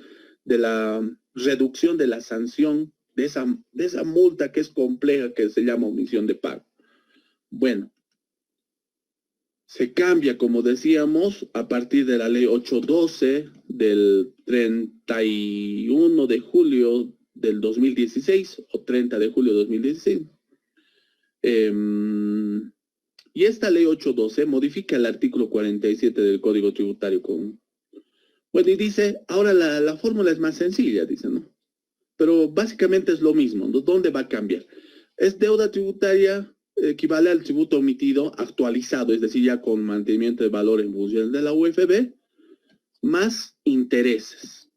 de la reducción de la sanción de esa multa que es compleja, que se llama omisión de pago. Bueno, se cambia, como decíamos, a partir de la ley 812 del 31 de julio del 2016 o 30 de julio de 2016. Y esta ley 812 modifica el artículo 47 del Código Tributario bueno, y dice, ahora la fórmula es más sencilla, dice, ¿no? Pero básicamente es lo mismo, ¿no? ¿Dónde va a cambiar? Es deuda tributaria, equivale al tributo omitido actualizado, es decir, ya con mantenimiento de valor en función de la UFB, más intereses.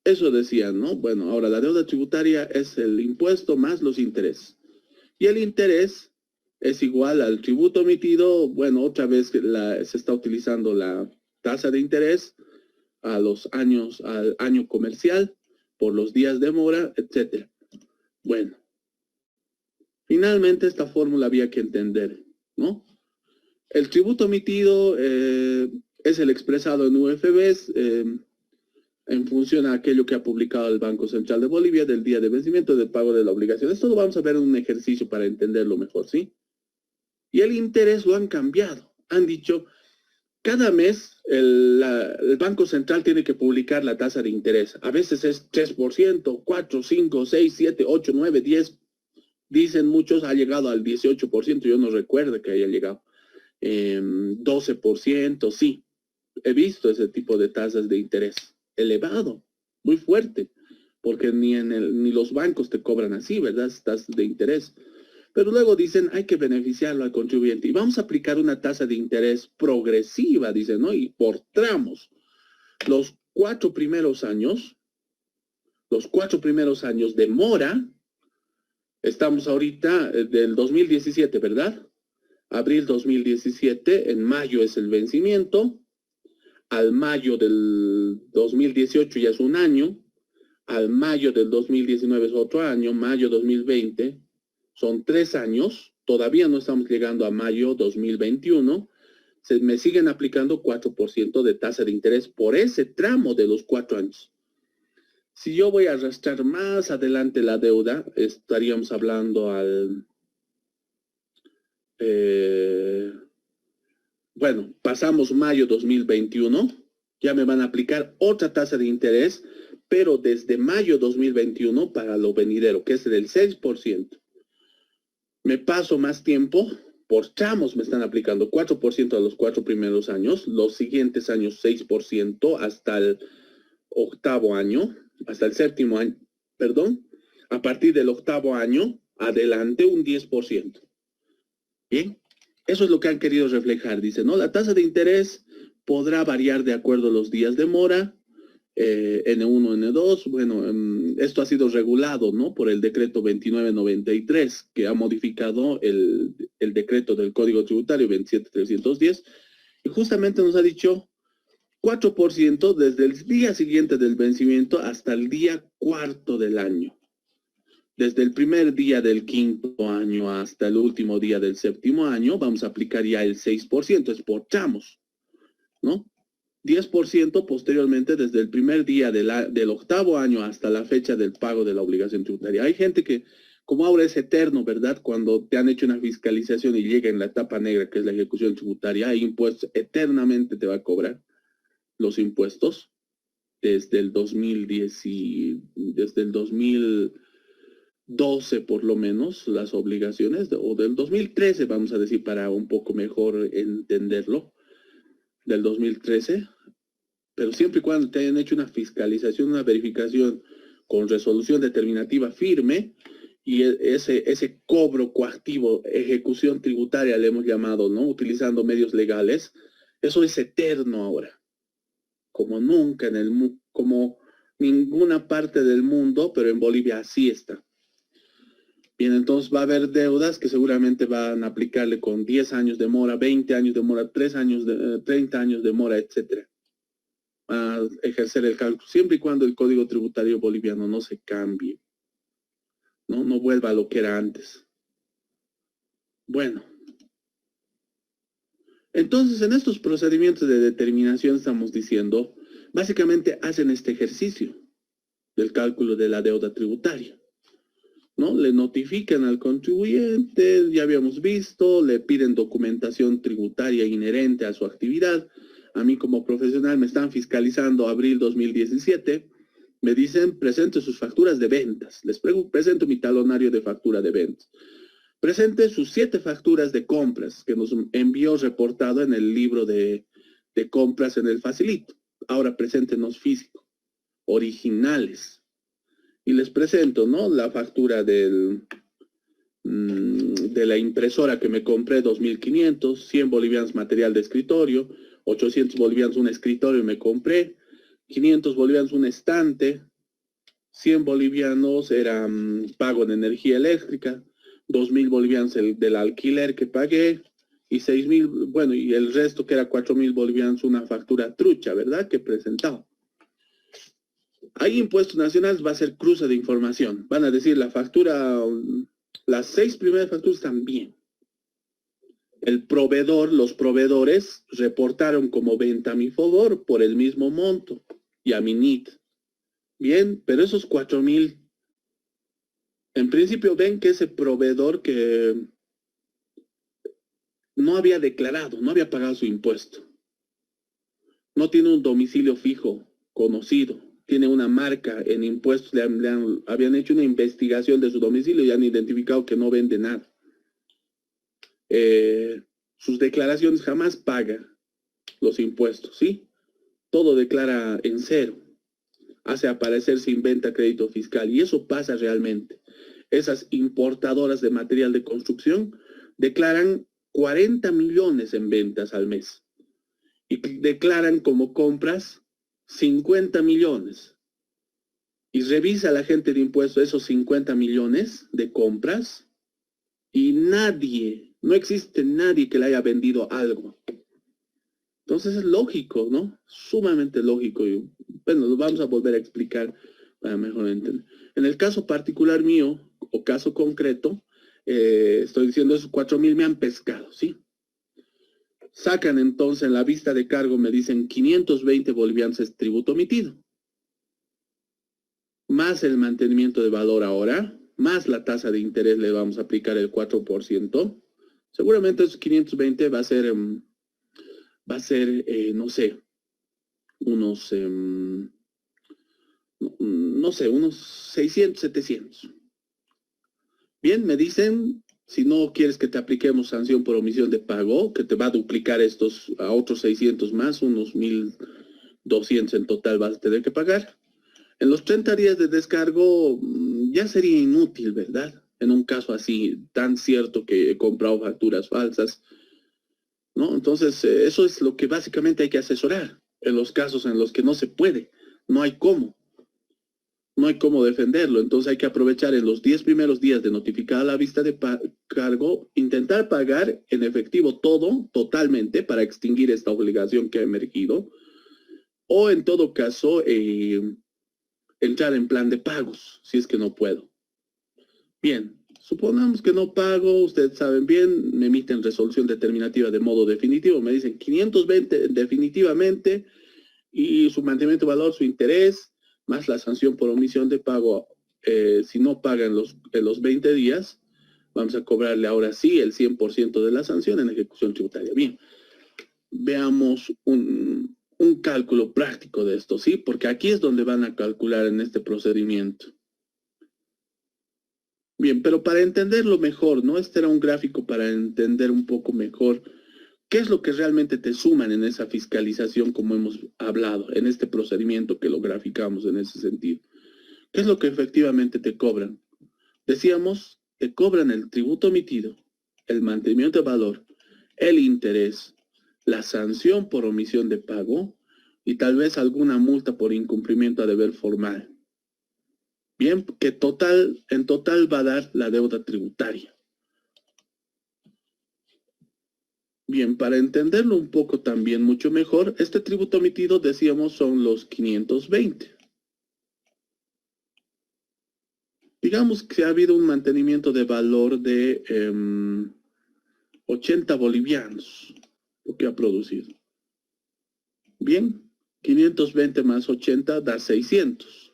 Eso decían, ¿no? Bueno, ahora la deuda tributaria es el impuesto más los intereses. Y el interés es igual al tributo omitido, bueno, otra vez se está utilizando la tasa de interés al año comercial, por los días de mora, etc. Bueno, finalmente esta fórmula había que entender, ¿no? El tributo omitido es el expresado en UFBs en función a aquello que ha publicado el Banco Central de Bolivia del día de vencimiento del pago de la obligación. Esto lo vamos a ver en un ejercicio para entenderlo mejor, ¿sí? Y el interés lo han cambiado. Han dicho, cada mes el Banco Central tiene que publicar la tasa de interés. A veces es 3%, 4, 5, 6, 7, 8, 9, 10. Dicen muchos, ha llegado al 18%. Yo no recuerdo que haya llegado. 12%, sí. He visto ese tipo de tasas de interés. Elevado, muy fuerte. Porque ni los bancos te cobran así, ¿verdad? Tasas de interés. Pero luego dicen, hay que beneficiarlo al contribuyente. Y vamos a aplicar una tasa de interés progresiva, dicen, ¿no? Y por tramos. Los 4 primeros años de mora, estamos ahorita del 2017, ¿verdad? Abril 2017, en mayo es el vencimiento. Al mayo del 2018 ya es un año. Al mayo del 2019 es otro año. Mayo 2020... son 3 años, todavía no estamos llegando a mayo 2021, me siguen aplicando 4% de tasa de interés por ese tramo de los 4 años. Si yo voy a arrastrar más adelante la deuda, estaríamos hablando bueno, pasamos mayo 2021, ya me van a aplicar otra tasa de interés, pero desde mayo 2021 para lo venidero, que es del 6%. Me paso más tiempo, por tramos me están aplicando 4% a los 4 primeros años, los siguientes años 6% hasta el octavo año, hasta el séptimo año, perdón, a partir del octavo año, adelante un 10%. Bien, Eso es lo que han querido reflejar, dice, ¿no? La tasa de interés podrá variar de acuerdo a los días de mora, N1, N2, bueno, esto ha sido regulado, ¿no? Por el decreto 2993, que ha modificado el decreto del Código Tributario 27310, y justamente nos ha dicho 4% desde el día siguiente del vencimiento hasta el día cuarto del año. Desde el primer día del quinto año hasta el último día del séptimo año, vamos a aplicar ya el 6%, es por tramos, ¿no? 10% posteriormente desde el primer día del octavo año hasta la fecha del pago de la obligación tributaria. Hay gente que, como ahora es eterno, ¿verdad? Cuando te han hecho una fiscalización y llega en la etapa negra, que es la ejecución tributaria, hay impuestos, eternamente te va a cobrar los impuestos desde el 2010 y desde el 2012 por lo menos, las obligaciones, o del 2013, vamos a decir, para un poco mejor entenderlo, del 2013, pero siempre y cuando te hayan hecho una fiscalización, una verificación con resolución determinativa firme, y ese cobro coactivo, ejecución tributaria le hemos llamado, ¿no? Utilizando medios legales, eso es eterno ahora, como nunca en el mundo, como ninguna parte del mundo, pero en Bolivia así está. Bien, entonces va a haber deudas que seguramente van a aplicarle con 10 años de mora, 20 años de mora, 30 años de mora, etcétera. A ejercer el cálculo, siempre y cuando el Código Tributario boliviano no se cambie, no vuelva a lo que era antes. Bueno. Entonces, en estos procedimientos de determinación estamos diciendo, básicamente hacen este ejercicio del cálculo de la deuda tributaria, ¿no? Le notifican al contribuyente, ya habíamos visto, le piden documentación tributaria inherente a su actividad. A mí como profesional me están fiscalizando abril 2017, me dicen, presente sus facturas de ventas. Les presento mi talonario de factura de ventas. Presente sus 7 facturas de compras que nos envió reportado en el libro de compras en el facilito. Ahora preséntenos físico, originales. Y les presento, ¿no? La factura de la impresora que me compré, 2.500, 100 bolivianos material de escritorio, 800 bolivianos un escritorio me compré, 500 bolivianos un estante, 100 bolivianos era pago de energía eléctrica, 2.000 bolivianos del alquiler que pagué, y 6.000, bueno, y el resto que era 4.000 bolivianos una factura trucha, ¿verdad? Que he presentado. Hay impuestos nacionales, va a ser cruce de información. Van a decir la factura, las 6 primeras facturas están bien. El proveedor, los proveedores reportaron como venta a mi favor por el mismo monto y a mi NIT. Bien, pero esos 4.000, en principio ven que ese proveedor que no había declarado, no había pagado su impuesto. No tiene un domicilio fijo, conocido. Tiene una marca en impuestos, habían hecho una investigación de su domicilio y han identificado que no vende nada. Sus declaraciones jamás paga los impuestos, ¿sí? Todo declara en cero. Hace aparecer sin venta crédito fiscal y eso pasa realmente. Esas importadoras de material de construcción declaran 40 millones en ventas al mes y declaran como compras 50 millones. Y revisa la gente de impuestos esos 50 millones de compras y no existe nadie que le haya vendido algo. Entonces es lógico, ¿no? Sumamente lógico. Y, bueno, lo vamos a volver a explicar para mejor entender. En el caso particular mío, o caso concreto, estoy diciendo esos 4.000 me han pescado, ¿sí? Sacan entonces en la vista de cargo, me dicen 520 bolivianos es tributo omitido. Más el mantenimiento de valor ahora, más la tasa de interés le vamos a aplicar el 4%. Seguramente esos 520 va a ser, no sé, unos, unos 600, 700. Bien, me dicen, si no quieres que te apliquemos sanción por omisión de pago, que te va a duplicar estos a otros 600 más, unos 1.200 en total vas a tener que pagar. En los 30 días de descargo ya sería inútil, ¿verdad? En un caso así, tan cierto que he comprado facturas falsas, ¿no? Entonces, eso es lo que básicamente hay que asesorar en los casos en los que no se puede, no hay cómo. No hay cómo defenderlo, entonces hay que aprovechar en los 10 primeros días de notificada la vista de cargo, intentar pagar en efectivo todo, totalmente, para extinguir esta obligación que ha emergido, o en todo caso, entrar en plan de pagos, si es que no puedo. Bien, supongamos que no pago, ustedes saben bien, me emiten resolución determinativa de modo definitivo, me dicen 520 definitivamente, y su mantenimiento de valor, su interés, más la sanción por omisión de pago, si no pagan en los 20 días, vamos a cobrarle ahora sí el 100% de la sanción en ejecución tributaria. Bien, veamos un cálculo práctico de esto, ¿sí? Porque aquí es donde van a calcular en este procedimiento. Bien, pero para entenderlo mejor, ¿no? Este era un gráfico para entender un poco mejor qué es lo que realmente te suman en esa fiscalización, como hemos hablado, en este procedimiento que lo graficamos en ese sentido. ¿Qué es lo que efectivamente te cobran? Decíamos, te cobran el tributo emitido, el mantenimiento de valor, el interés, la sanción por omisión de pago y tal vez alguna multa por incumplimiento a deber formal. Bien, que en total va a dar la deuda tributaria. Bien, para entenderlo un poco también mucho mejor, este tributo emitido, decíamos, son los 520. Digamos que ha habido un mantenimiento de valor de 80 bolivianos, lo que ha producido. Bien, 520 más 80 da 600.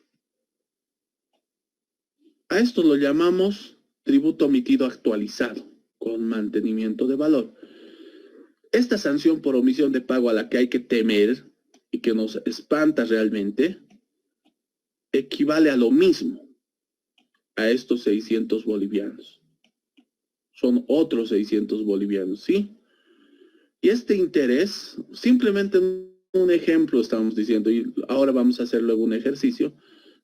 A esto lo llamamos tributo emitido actualizado, con mantenimiento de valor. Esta sanción por omisión de pago a la que hay que temer y que nos espanta realmente, equivale a lo mismo a estos 600 bolivianos. Son otros 600 bolivianos, ¿sí? Y este interés, simplemente un ejemplo estamos diciendo, y ahora vamos a hacer luego un ejercicio,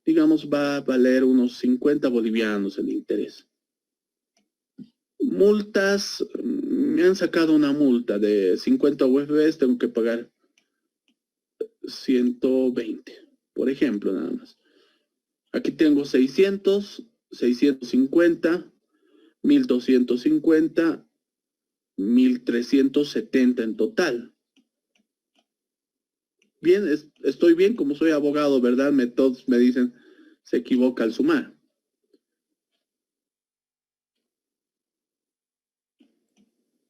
digamos va a valer unos 50 bolivianos el interés. Multas, me han sacado una multa de 50 UFBs, tengo que pagar 120, por ejemplo, nada más. Aquí tengo 600, 650, 1250, 1370 en total. Bien, estoy bien, como soy abogado, ¿verdad? Todos me dicen, se equivoca al sumar.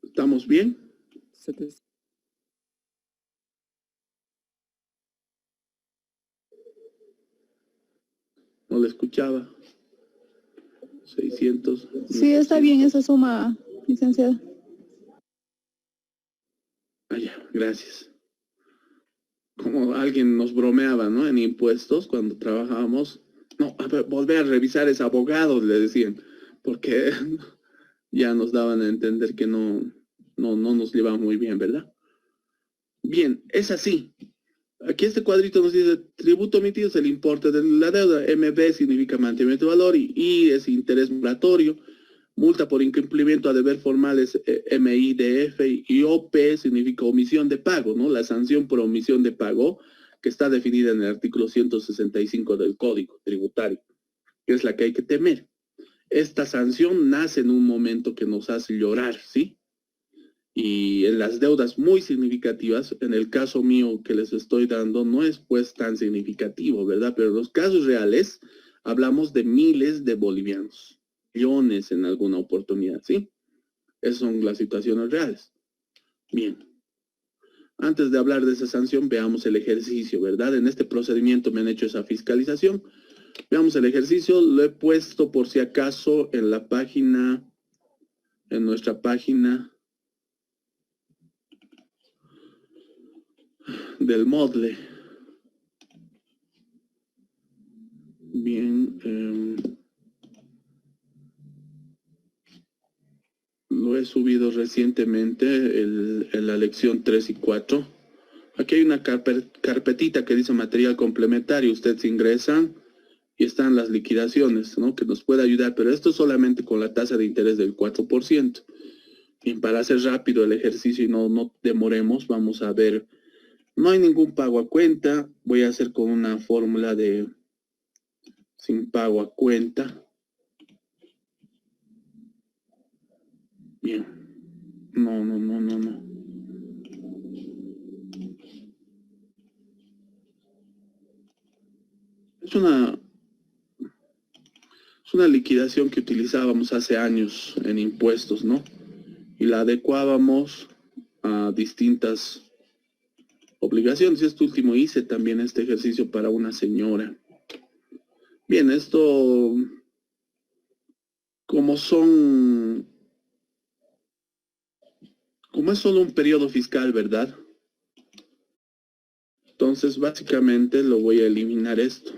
¿Estamos bien? No le escuchaba. 600. Sí, está bien esa suma, licenciada. Ah, ya, gracias. Como alguien nos bromeaba, ¿no? En impuestos, cuando trabajábamos, no, a ver, volver a revisar es abogado, le decían, porque ya nos daban a entender que no nos llevaba muy bien, ¿verdad? Bien, es así. Aquí este cuadrito nos dice, tributo emitido es el importe de la deuda, MB significa mantenimiento de valor, y I es interés moratorio, multa por incumplimiento a deber formal es MIDF, y OP significa omisión de pago, ¿no? La sanción por omisión de pago, que está definida en el artículo 165 del Código Tributario, que es la que hay que temer. Esta sanción nace en un momento que nos hace llorar, ¿sí? Y en las deudas muy significativas, en el caso mío que les estoy dando, no es pues tan significativo, ¿verdad? Pero en los casos reales, hablamos de miles de bolivianos, millones en alguna oportunidad, ¿sí? Esas son las situaciones reales. Bien. Antes de hablar de esa sanción, veamos el ejercicio, ¿verdad? En este procedimiento me han hecho esa fiscalización. Veamos el ejercicio, lo he puesto por si acaso en la página, en nuestra página del Moodle. Bien, lo he subido recientemente en la lección 3 y 4. Aquí hay una carpetita que dice material complementario. Ustedes ingresan y están las liquidaciones, ¿no? Que nos puede ayudar, pero esto solamente con la tasa de interés del 4%. Bien, para hacer rápido el ejercicio y no demoremos, vamos a ver, no hay ningún pago a cuenta, voy a hacer con una fórmula de sin pago a cuenta. Bien, no. Es una liquidación que utilizábamos hace años en impuestos, ¿no? Y la adecuábamos a distintas obligaciones. Y este último hice también este ejercicio para una señora. Bien, esto, como es solo un periodo fiscal, ¿verdad? Entonces, básicamente lo voy a eliminar esto.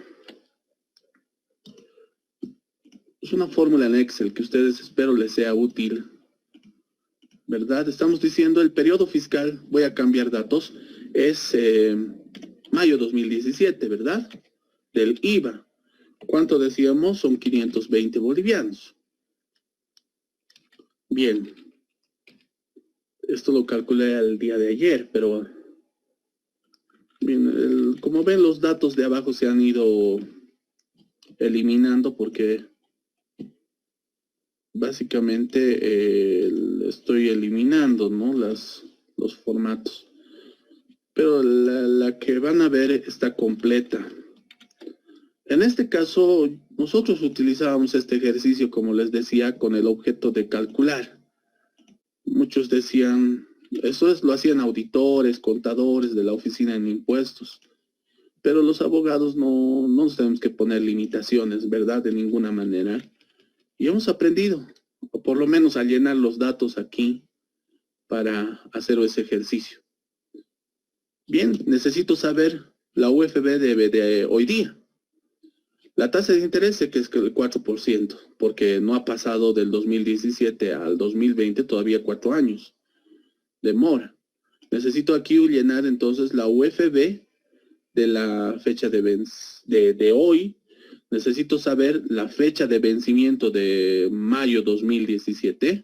Es una fórmula en Excel que ustedes espero les sea útil, ¿verdad? Estamos diciendo el periodo fiscal, voy a cambiar datos, es mayo 2017, ¿verdad? Del IVA. ¿Cuánto decíamos? Son 520 bolivianos. Bien. Esto lo calculé el día de ayer, pero bien, como ven, los datos de abajo se han ido eliminando porque básicamente estoy eliminando, ¿no? Los formatos. Pero la que van a ver está completa. En este caso, nosotros utilizábamos este ejercicio, como les decía, con el objeto de calcular. Muchos decían, lo hacían auditores, contadores de la oficina en impuestos. Pero los abogados no nos tenemos que poner limitaciones, ¿verdad? De ninguna manera. Y hemos aprendido, o por lo menos a llenar los datos aquí para hacer ese ejercicio. Bien, necesito saber la UFB de hoy día. La tasa de interés sé que es el 4%, porque no ha pasado del 2017 al 2020 todavía 4 años. Demora. Necesito aquí llenar entonces la UFB de la fecha de hoy. Necesito saber la fecha de vencimiento de mayo 2017.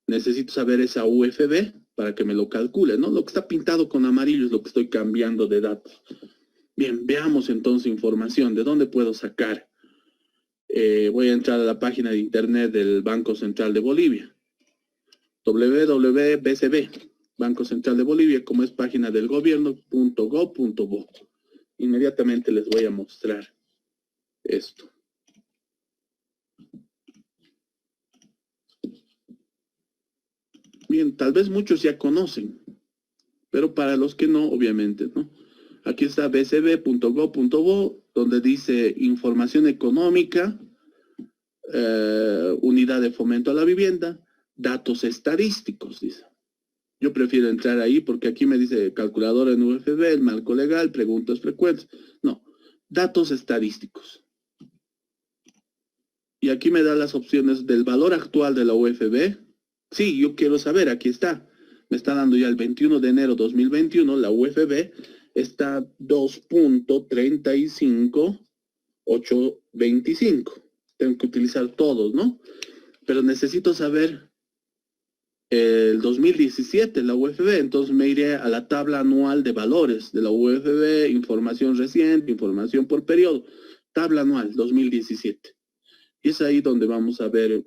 Necesito saber esa UFB para que me lo calcule, ¿no? Lo que está pintado con amarillo es lo que estoy cambiando de datos. Bien, veamos entonces información. ¿De dónde puedo sacar? Voy a entrar a la página de internet del Banco Central de Bolivia. www.bcb, Banco Central de Bolivia, como es página del gobierno.go.bo. Inmediatamente les voy a mostrar esto. Bien, tal vez muchos ya conocen, pero para los que no, obviamente, ¿no? Aquí está bcb.go.bo, donde dice información económica, unidad de fomento a la vivienda, datos estadísticos, dice. Yo prefiero entrar ahí porque aquí me dice calculadora en UFB, el marco legal, preguntas frecuentes. No, datos estadísticos. Y aquí me da las opciones del valor actual de la UFB. Sí, yo quiero saber, aquí está. Me está dando ya el 21 de enero 2021, la UFB está 2.35825. Tengo que utilizar todos, ¿no? Pero necesito saber el 2017, la UFB. Entonces me iré a la tabla anual de valores de la UFB, información reciente, información por periodo. Tabla anual 2017. Y es ahí donde vamos a ver,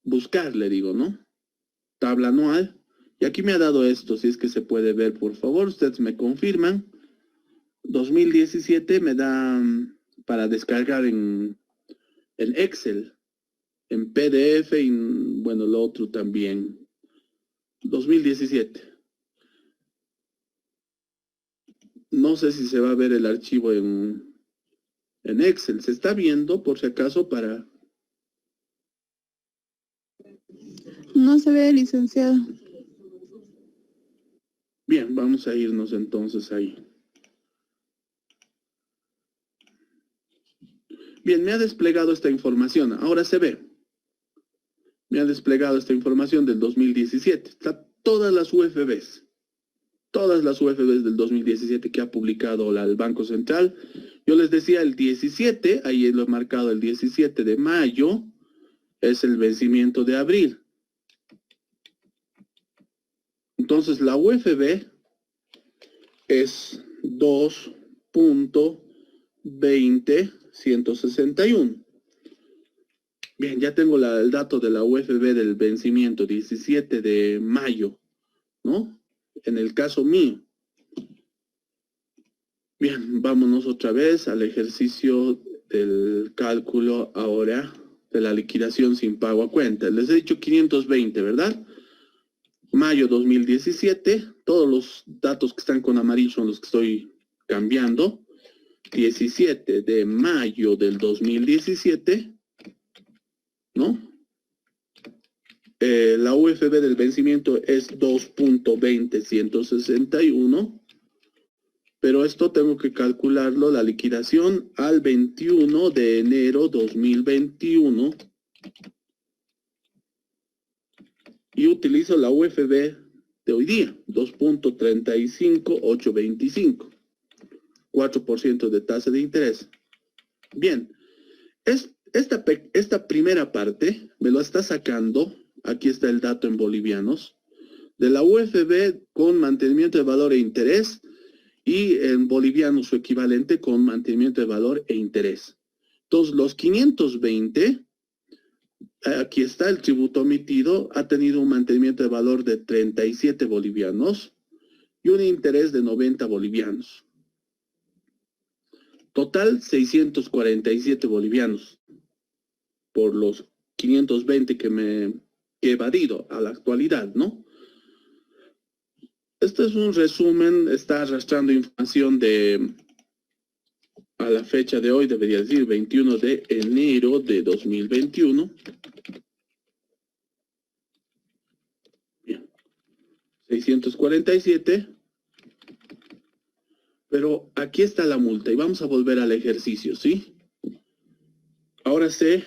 buscar, le digo, ¿no? Tabla anual. Y aquí me ha dado esto, si es que se puede ver, por favor. Ustedes me confirman. 2017 me da para descargar en Excel, en PDF y, bueno, lo otro también. 2017. No sé si se va a ver el archivo en Excel. Se está viendo, por si acaso, para... No se ve, licenciado. Bien, vamos a irnos entonces ahí. Bien, me ha desplegado esta información. Ahora se ve. Me ha desplegado esta información del 2017. Está todas las UFBs. Todas las UFBs del 2017 que ha publicado el Banco Central. Yo les decía el 17, ahí lo he marcado el 17 de mayo. es el vencimiento de abril. Entonces la UFB es 2.20161. Bien, ya tengo el dato de la UFB del vencimiento, 17 de mayo, ¿no? En el caso mío. Bien, vámonos otra vez al ejercicio del cálculo ahora de la liquidación sin pago a cuenta. Les he dicho 520, ¿verdad? Mayo 2017, todos los datos que están con amarillo son los que estoy cambiando. 17 de mayo del 2017, ¿no? La UFB del vencimiento es 2.20161, pero esto tengo que calcularlo, la liquidación al 21 de enero 2021, y utilizo la UFB de hoy día, 2.35825, 4% de tasa de interés. Bien, esta primera parte me lo está sacando, aquí está el dato en bolivianos, de la UFB con mantenimiento de valor e interés, y en boliviano su equivalente con mantenimiento de valor e interés. Entonces, los 520, aquí está el tributo omitido, ha tenido un mantenimiento de valor de 37 bolivianos y un interés de 90 bolivianos. Total, 647 bolivianos por los 520 que me he evadido a la actualidad, ¿no? Este es un resumen, está arrastrando información a la fecha de hoy, debería decir 21 de enero de 2021. Bien. 647. Pero aquí está la multa y vamos a volver al ejercicio, ¿sí? Ahora sé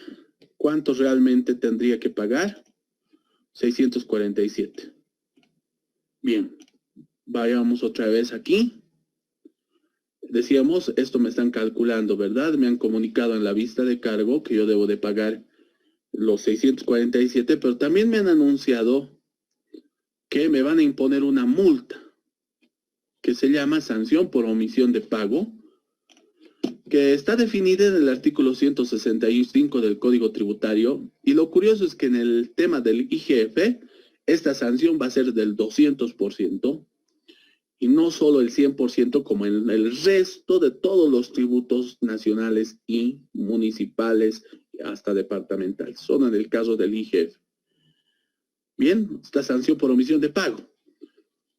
cuánto realmente tendría que pagar. 647. Bien. Vayamos otra vez aquí. Decíamos, esto me están calculando, ¿verdad? Me han comunicado en la vista de cargo que yo debo de pagar los 647, pero también me han anunciado que me van a imponer una multa que se llama sanción por omisión de pago, que está definida en el artículo 165 del Código Tributario, y lo curioso es que en el tema del IGF, esta sanción va a ser del 200%, y no solo el 100% como en el resto de todos los tributos nacionales y municipales, hasta departamentales, solo en el caso del IGF. Bien, esta sanción por omisión de pago.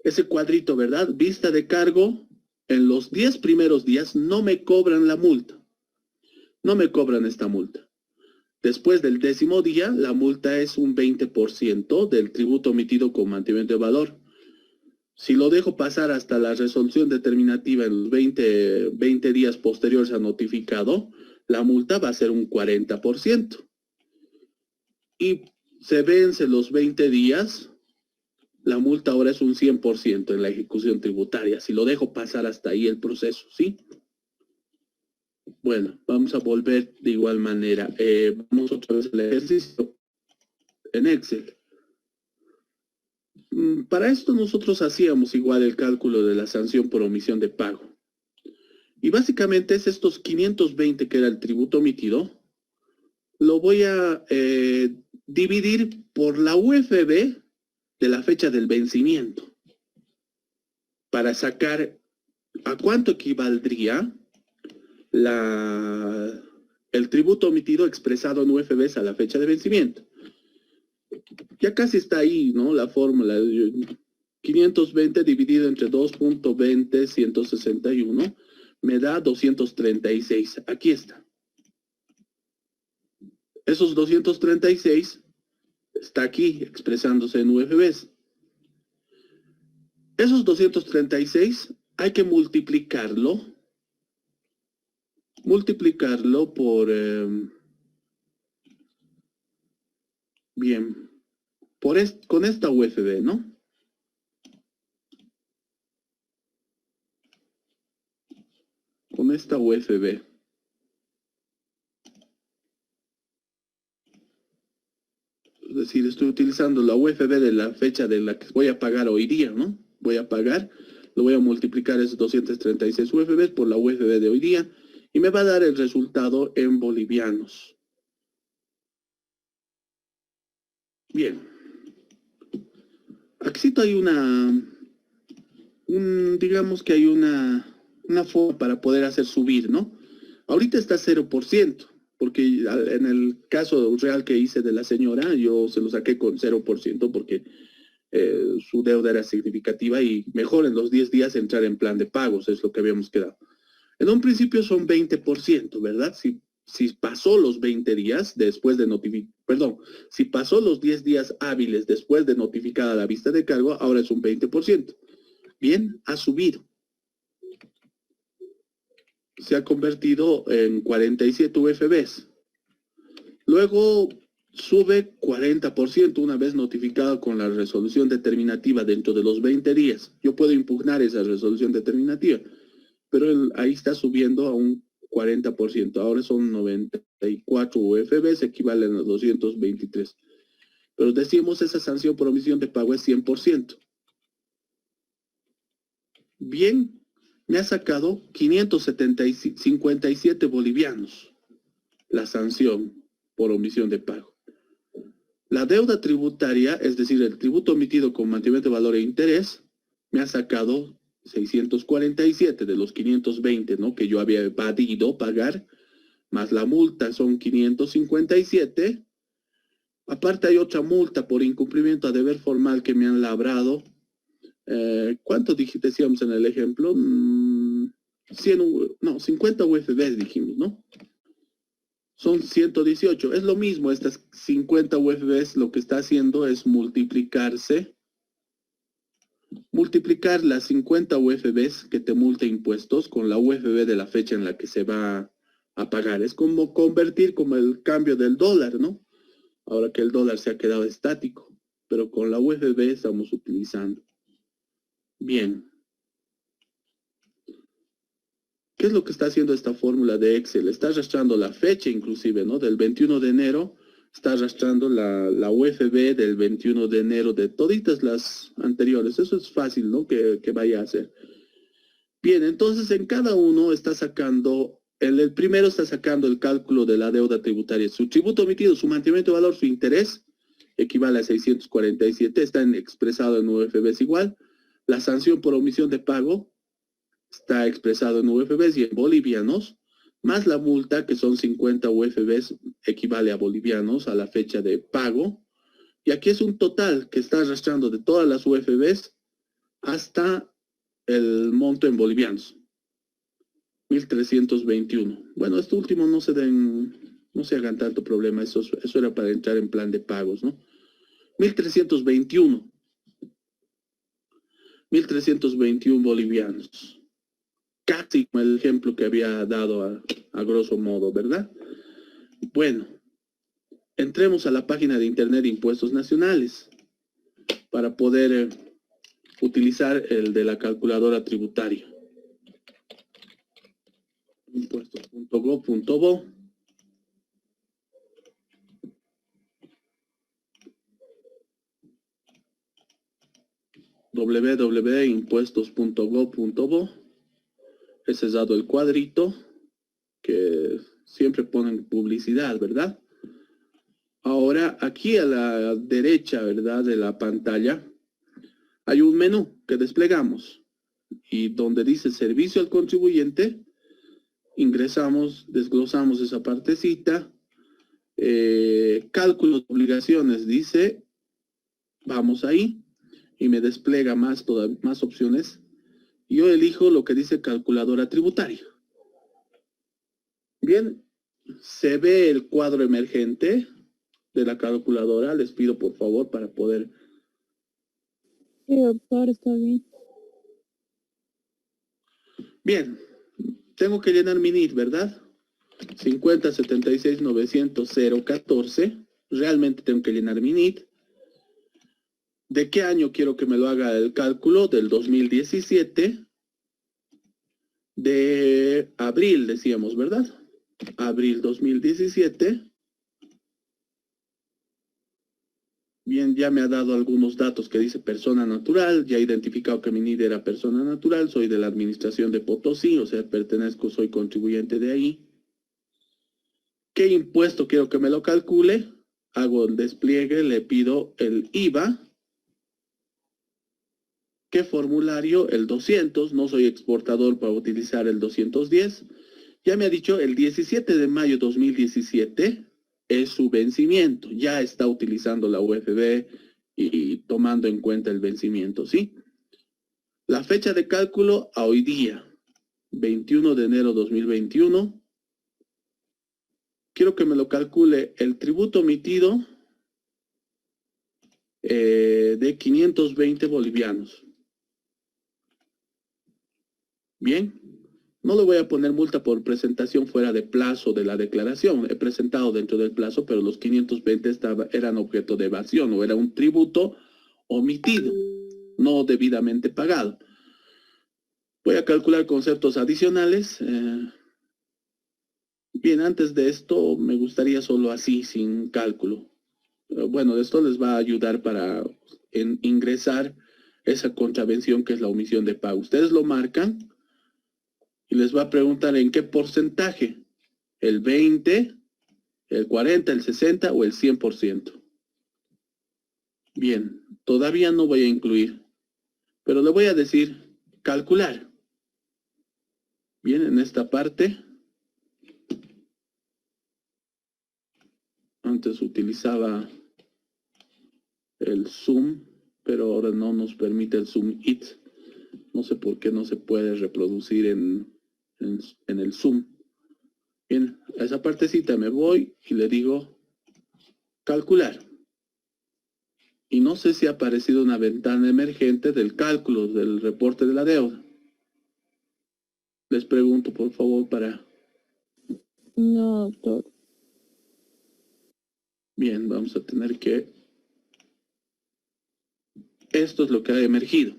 Ese cuadrito, ¿verdad? Vista de cargo, en los 10 primeros días no me cobran la multa. No me cobran esta multa. Después del 10º día, la multa es un 20% del tributo omitido con mantenimiento de valor. Si lo dejo pasar hasta la resolución determinativa en los 20 días posteriores a notificado, la multa va a ser un 40%. Y se vence los 20 días, la multa ahora es un 100% en la ejecución tributaria. Si lo dejo pasar hasta ahí el proceso, ¿sí? Bueno, vamos a volver de igual manera. Vamos otra vez al ejercicio en Excel. Para esto nosotros hacíamos igual el cálculo de la sanción por omisión de pago. Y básicamente es estos 520 que era el tributo omitido. Lo voy a dividir por la UFB de la fecha del vencimiento. Para sacar a cuánto equivaldría el tributo omitido expresado en UFBs a la fecha de vencimiento. Ya casi está ahí, ¿no? La fórmula. 520 dividido entre 2.20, me da 236. Aquí está. Esos 236 está aquí expresándose en UFBs. Esos 236 hay que multiplicarlo por... bien. Con esta UFB, ¿no? Con esta UFB. Es decir, estoy utilizando la UFB de la fecha de la que voy a pagar hoy día, ¿no? Voy a pagar, lo voy a multiplicar esos 236 UFBs por la UFB de hoy día y me va a dar el resultado en bolivianos. Bien. Aquí hay digamos que hay una forma para poder hacer subir, ¿no? Ahorita está 0%, porque en el caso real que hice de la señora, yo se lo saqué con 0% porque su deuda era significativa y mejor en los 10 días entrar en plan de pagos, es lo que habíamos quedado. En un principio son 20%, ¿verdad? Si pasó los 20 días después de si pasó los 10 días hábiles después de notificada la vista de cargo, ahora es un 20%. Bien, ha subido. Se ha convertido en 47 UFBs. Luego sube 40% una vez notificado con la resolución determinativa dentro de los 20 días. Yo puedo impugnar esa resolución determinativa, pero ahí está subiendo a un 40%. Ahora son 94 UFBs, equivalen a 223. Pero decimos esa sanción por omisión de pago es 100%. Bien, me ha sacado 557 bolivianos la sanción por omisión de pago. La deuda tributaria, es decir, el tributo omitido con mantenimiento de valor e interés, me ha sacado 647 de los 520, ¿no? Que yo había evadido pagar, más la multa son 557. Aparte hay otra multa por incumplimiento a deber formal que me han labrado. ¿Cuánto decíamos en el ejemplo? 50 UFBs dijimos, ¿no? Son 118. Es lo mismo, estas 50 UFBs lo que está haciendo es multiplicar las 50 UFBs que te multa impuestos con la UFB de la fecha en la que se va a pagar. Es como convertir como el cambio del dólar, ¿no? Ahora que el dólar se ha quedado estático, pero con la UFB estamos utilizando. Bien. ¿Qué es lo que está haciendo esta fórmula de Excel? Está arrastrando la fecha inclusive, ¿no? Del 21 de enero, está arrastrando la UFB del 21 de enero de toditas las anteriores. Eso es fácil, ¿no? Que vaya a hacer. Bien, entonces en cada uno está sacando, el primero está sacando el cálculo de la deuda tributaria. Su tributo omitido, su mantenimiento de valor, su interés, equivale a 647, está expresado en UFBs igual. La sanción por omisión de pago está expresado en UFBs y en bolivianos, más la multa, que son 50 UFBs, equivale a bolivianos a la fecha de pago. Y aquí es un total que está arrastrando de todas las UFBs hasta el monto en bolivianos. 1.321. Bueno, esto último no se hagan tanto problema, eso era para entrar en plan de pagos, ¿no? 1.321. 1.321 bolivianos. Casi como el ejemplo que había dado a grosso modo, ¿verdad? Bueno, entremos a la página de Internet de Impuestos Nacionales para poder utilizar el de la calculadora tributaria. Impuestos.gov.bo. www.impuestos.gov.bo. Ese es dado el cuadrito que siempre ponen publicidad, ¿verdad? Ahora, aquí a la derecha, ¿verdad? De la pantalla, hay un menú que desplegamos y donde dice servicio al contribuyente, ingresamos, desglosamos esa partecita, cálculo de obligaciones, dice, vamos ahí y me despliega más opciones. Yo elijo lo que dice calculadora tributaria. Bien, se ve el cuadro emergente de la calculadora. Les pido por favor para poder... Sí, doctor, está bien. Bien, tengo que llenar mi NIT, ¿verdad? 5076900014. Realmente tengo que llenar mi NIT. ¿De qué año quiero que me lo haga el cálculo? Del 2017. De abril, decíamos, ¿verdad? Abril 2017. Bien, ya me ha dado algunos datos que dice persona natural, ya he identificado que mi NID era persona natural, soy de la administración de Potosí, o sea, pertenezco, soy contribuyente de ahí. ¿Qué impuesto quiero que me lo calcule? Hago el despliegue, le pido el IVA. ¿Qué formulario? El 200, no soy exportador para utilizar el 210. Ya me ha dicho el 17 de mayo de 2017 es su vencimiento. Ya está utilizando la UFB y tomando en cuenta el vencimiento, ¿sí? La fecha de cálculo a hoy día, 21 de enero de 2021. Quiero que me lo calcule el tributo omitido de 520 bolivianos. Bien, no le voy a poner multa por presentación fuera de plazo de la declaración. He presentado dentro del plazo, pero los 520 eran objeto de evasión o era un tributo omitido, no debidamente pagado. Voy a calcular conceptos adicionales. Bien, antes de esto me gustaría solo así, sin cálculo. Bueno, esto les va a ayudar para ingresar esa contravención que es la omisión de pago. Ustedes lo marcan y les va a preguntar en qué porcentaje, el 20, el 40, el 60 o el 100%. Bien, todavía no voy a incluir, pero le voy a decir calcular. Bien, en esta parte, antes utilizaba el Zoom, pero ahora no nos permite el Zoom It. No sé por qué no se puede reproducir en el Zoom. Bien, a esa partecita me voy y le digo calcular. Y no sé si ha aparecido una ventana emergente del cálculo del reporte de la deuda. Les pregunto, por favor, para... No, doctor. Bien, vamos a tener que... Esto es lo que ha emergido.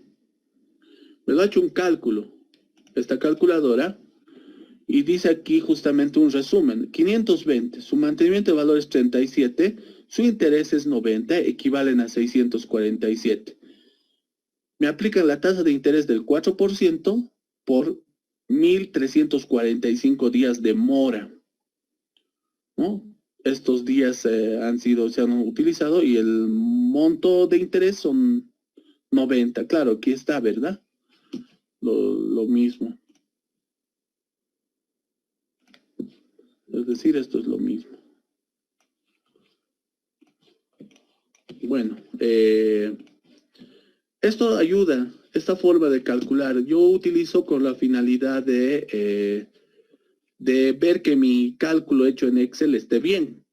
Me lo ha hecho un cálculo, esta calculadora, y dice aquí justamente un resumen. 520, su mantenimiento de valor es 37, su interés es 90, equivalen a 647. Me aplican la tasa de interés del 4% por 1.345 días de mora, ¿no? Estos días se han utilizado y el monto de interés son 90. Claro, aquí está, ¿verdad? Lo mismo. Es decir, esto es lo mismo. Bueno, esto ayuda, esta forma de calcular. Yo utilizo con la finalidad de ver que mi cálculo hecho en Excel esté bien.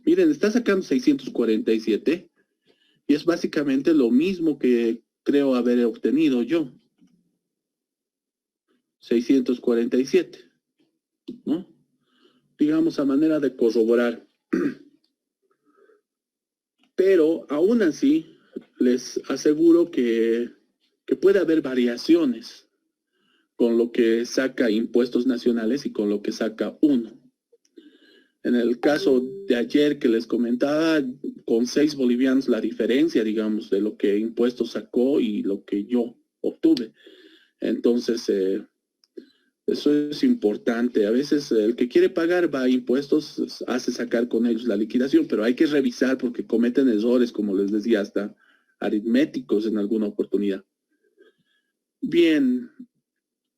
Miren, está sacando 647 y es básicamente lo mismo que creo haber obtenido yo. 647, ¿no? Digamos a manera de corroborar. Pero aún así, les aseguro que puede haber variaciones con lo que saca impuestos nacionales y con lo que saca uno. En el caso de ayer que les comentaba, con 6 bolivianos la diferencia, digamos, de lo que impuestos sacó y lo que yo obtuve. Entonces, eso es importante. A veces el que quiere pagar va a impuestos, hace sacar con ellos la liquidación, pero hay que revisar porque cometen errores, como les decía, hasta aritméticos en alguna oportunidad. Bien,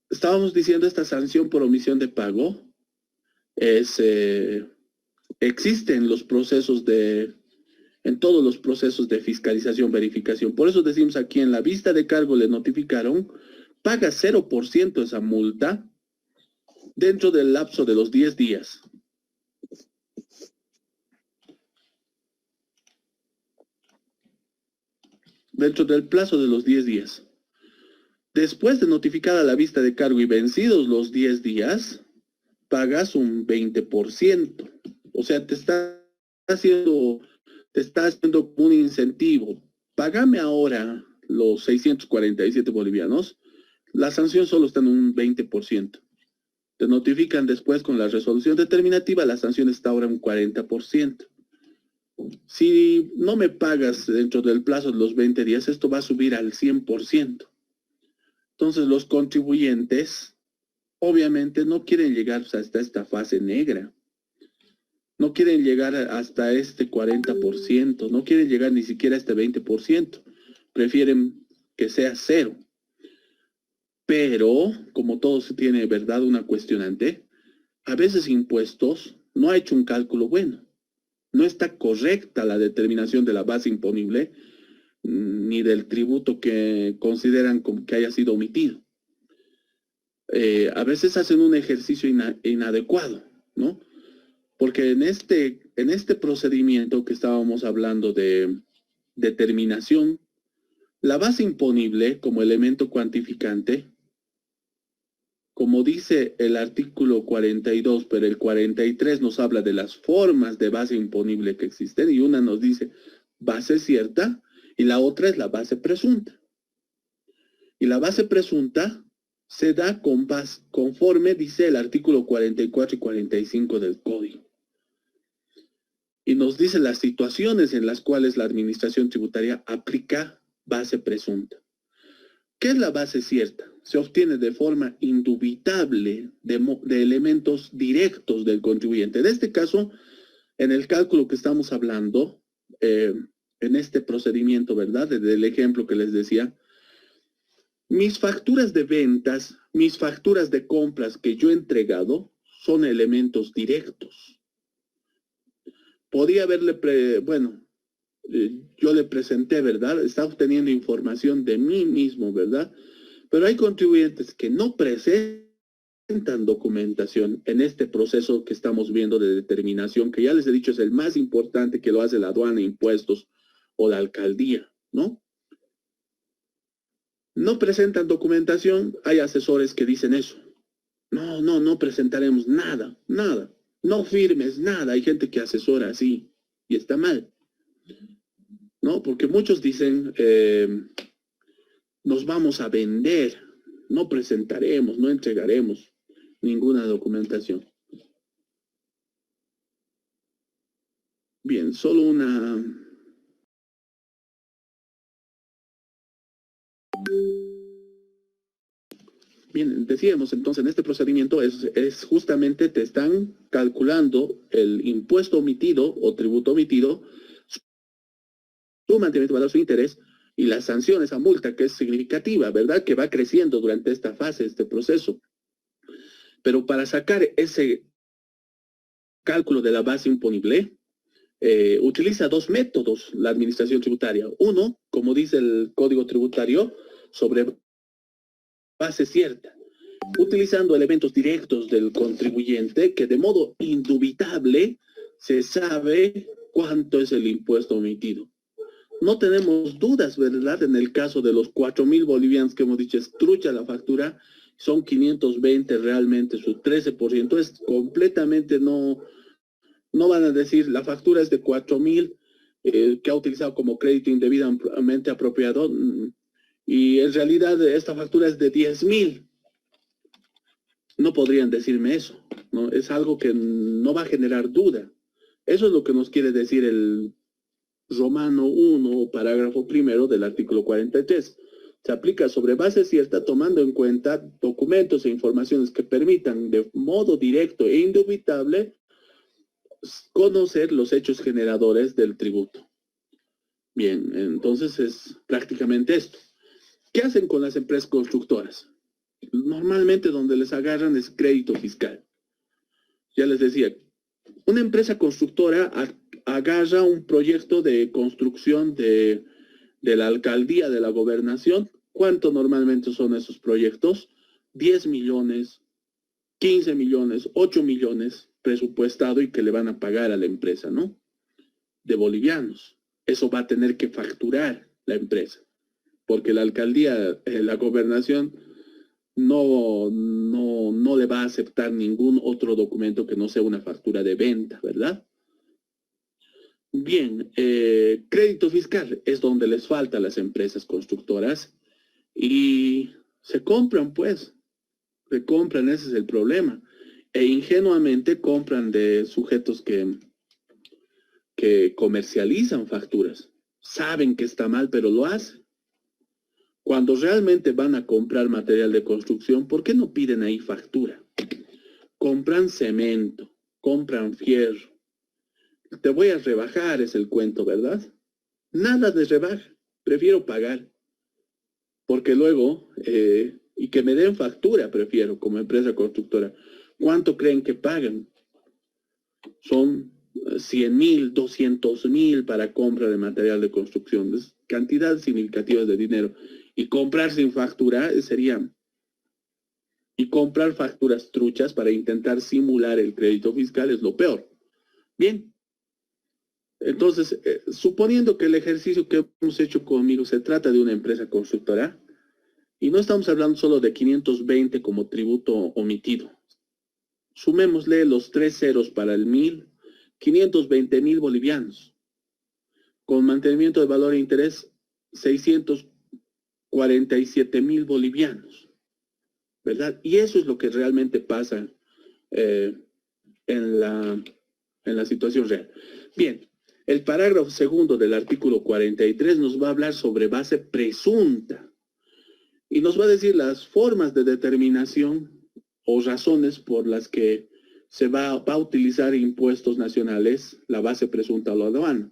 estábamos diciendo esta sanción por omisión de pago existe en los procesos en todos los procesos de fiscalización, verificación. Por eso decimos aquí en la vista de cargo le notificaron, paga 0% esa multa dentro del lapso de los 10 días. Dentro del plazo de los 10 días. Después de notificada la vista de cargo y vencidos los 10 días, pagas un 20%. O sea, te está haciendo un incentivo. Págame ahora los 647 bolivianos. La sanción solo está en un 20%. Te notifican después con la resolución determinativa, la sanción está ahora en un 40%. si no me pagas dentro del plazo de los 20 días, esto va a subir al 100%. Entonces los contribuyentes obviamente no quieren llegar hasta esta fase negra. No quieren llegar hasta este 40%, no quieren llegar ni siquiera a este 20%. Prefieren que sea cero. Pero, como todo se tiene, ¿verdad?, una cuestionante, a veces impuestos no ha hecho un cálculo bueno. No está correcta la determinación de la base imponible ni del tributo que consideran como que haya sido omitido. A veces hacen un ejercicio inadecuado, ¿no? Porque en este procedimiento que estábamos hablando de determinación, la base imponible como elemento cuantificante, como dice el artículo 42, pero el 43 nos habla de las formas de base imponible que existen, y una nos dice base cierta y la otra es la base presunta. Y la base presunta se da conforme dice el artículo 44 y 45 del Código. Y nos dice las situaciones en las cuales la administración tributaria aplica base presunta. ¿Qué es la base cierta? Se obtiene de forma indubitable de elementos directos del contribuyente. En este caso, en el cálculo que estamos hablando, en este procedimiento, ¿verdad? Del ejemplo que les decía, mis facturas de ventas, mis facturas de compras que yo he entregado son elementos directos. Podía haberle, yo le presenté, ¿verdad? Está obteniendo información de mí mismo, ¿verdad? Pero hay contribuyentes que no presentan documentación en este proceso que estamos viendo de determinación, que ya les he dicho es el más importante, que lo hace la aduana, impuestos o la alcaldía, ¿no? No presentan documentación, hay asesores que dicen eso. No presentaremos nada. No firmes nada. Hay gente que asesora así y está mal. ¿No? Porque muchos dicen, nos vamos a vender, no presentaremos, no entregaremos ninguna documentación. Bien, solo una... Bien, decíamos entonces, en este procedimiento es justamente te están calculando el impuesto omitido o tributo omitido, su mantenimiento de valor, su interés y las sanciones a multa, que es significativa, ¿verdad? Que va creciendo durante esta fase, este proceso. Pero para sacar ese cálculo de la base imponible, utiliza dos métodos la administración tributaria. Uno, como dice el Código Tributario, sobre base cierta, utilizando elementos directos del contribuyente que de modo indubitable se sabe cuánto es el impuesto omitido. No tenemos dudas, ¿verdad? En el caso de los 4,000 bolivianos que hemos dicho, es trucha la factura, son 520 realmente, su 13%, es completamente no van a decir, la factura es de 4,000, que ha utilizado como crédito indebidamente apropiado, y en realidad esta factura es de 10,000. No podrían decirme eso, ¿no? Es algo que no va a generar duda. Eso es lo que nos quiere decir el Romano 1, parágrafo primero del artículo 43. Se aplica sobre base cierta tomando en cuenta documentos e informaciones que permitan de modo directo e indubitable conocer los hechos generadores del tributo. Bien, entonces es prácticamente esto. ¿Qué hacen con las empresas constructoras? Normalmente donde les agarran es crédito fiscal. Ya les decía, una empresa constructora agarra un proyecto de construcción de la alcaldía, de la gobernación. ¿Cuánto normalmente son esos proyectos? 10 millones, 15 millones, 8 millones presupuestado y que le van a pagar a la empresa, ¿no? De bolivianos. Eso va a tener que facturar la empresa, porque la alcaldía, la gobernación, no le va a aceptar ningún otro documento que no sea una factura de venta, ¿verdad? Bien, crédito fiscal es donde les falta a las empresas constructoras y se compran, pues, ese es el problema. E ingenuamente compran de sujetos que que comercializan facturas. Saben que está mal, pero lo hacen. Cuando realmente van a comprar material de construcción, ¿por qué no piden ahí factura? Compran cemento, compran fierro. Te voy a rebajar, es el cuento, ¿verdad? Nada de rebaja, prefiero pagar. Porque luego, y que me den factura, prefiero, como empresa constructora. ¿Cuánto creen que pagan? Son 100,000, 200,000 para compra de material de construcción. Es cantidades significativas de dinero. Y comprar sin factura sería... Y comprar facturas truchas para intentar simular el crédito fiscal es lo peor. Bien. Entonces, suponiendo que el ejercicio que hemos hecho conmigo se trata de una empresa constructora, y no estamos hablando solo de 520 como tributo omitido. Sumémosle los 3 ceros para el 1,000, 520,000 bolivianos. Con mantenimiento de valor e interés, 647,000 bolivianos. ¿Verdad? Y eso es lo que realmente pasa en la situación real. Bien, el parágrafo segundo del artículo 43 nos va a hablar sobre base presunta. Y nos va a decir las formas de determinación o razones por las que se va a utilizar impuestos nacionales, la base presunta o la aduana,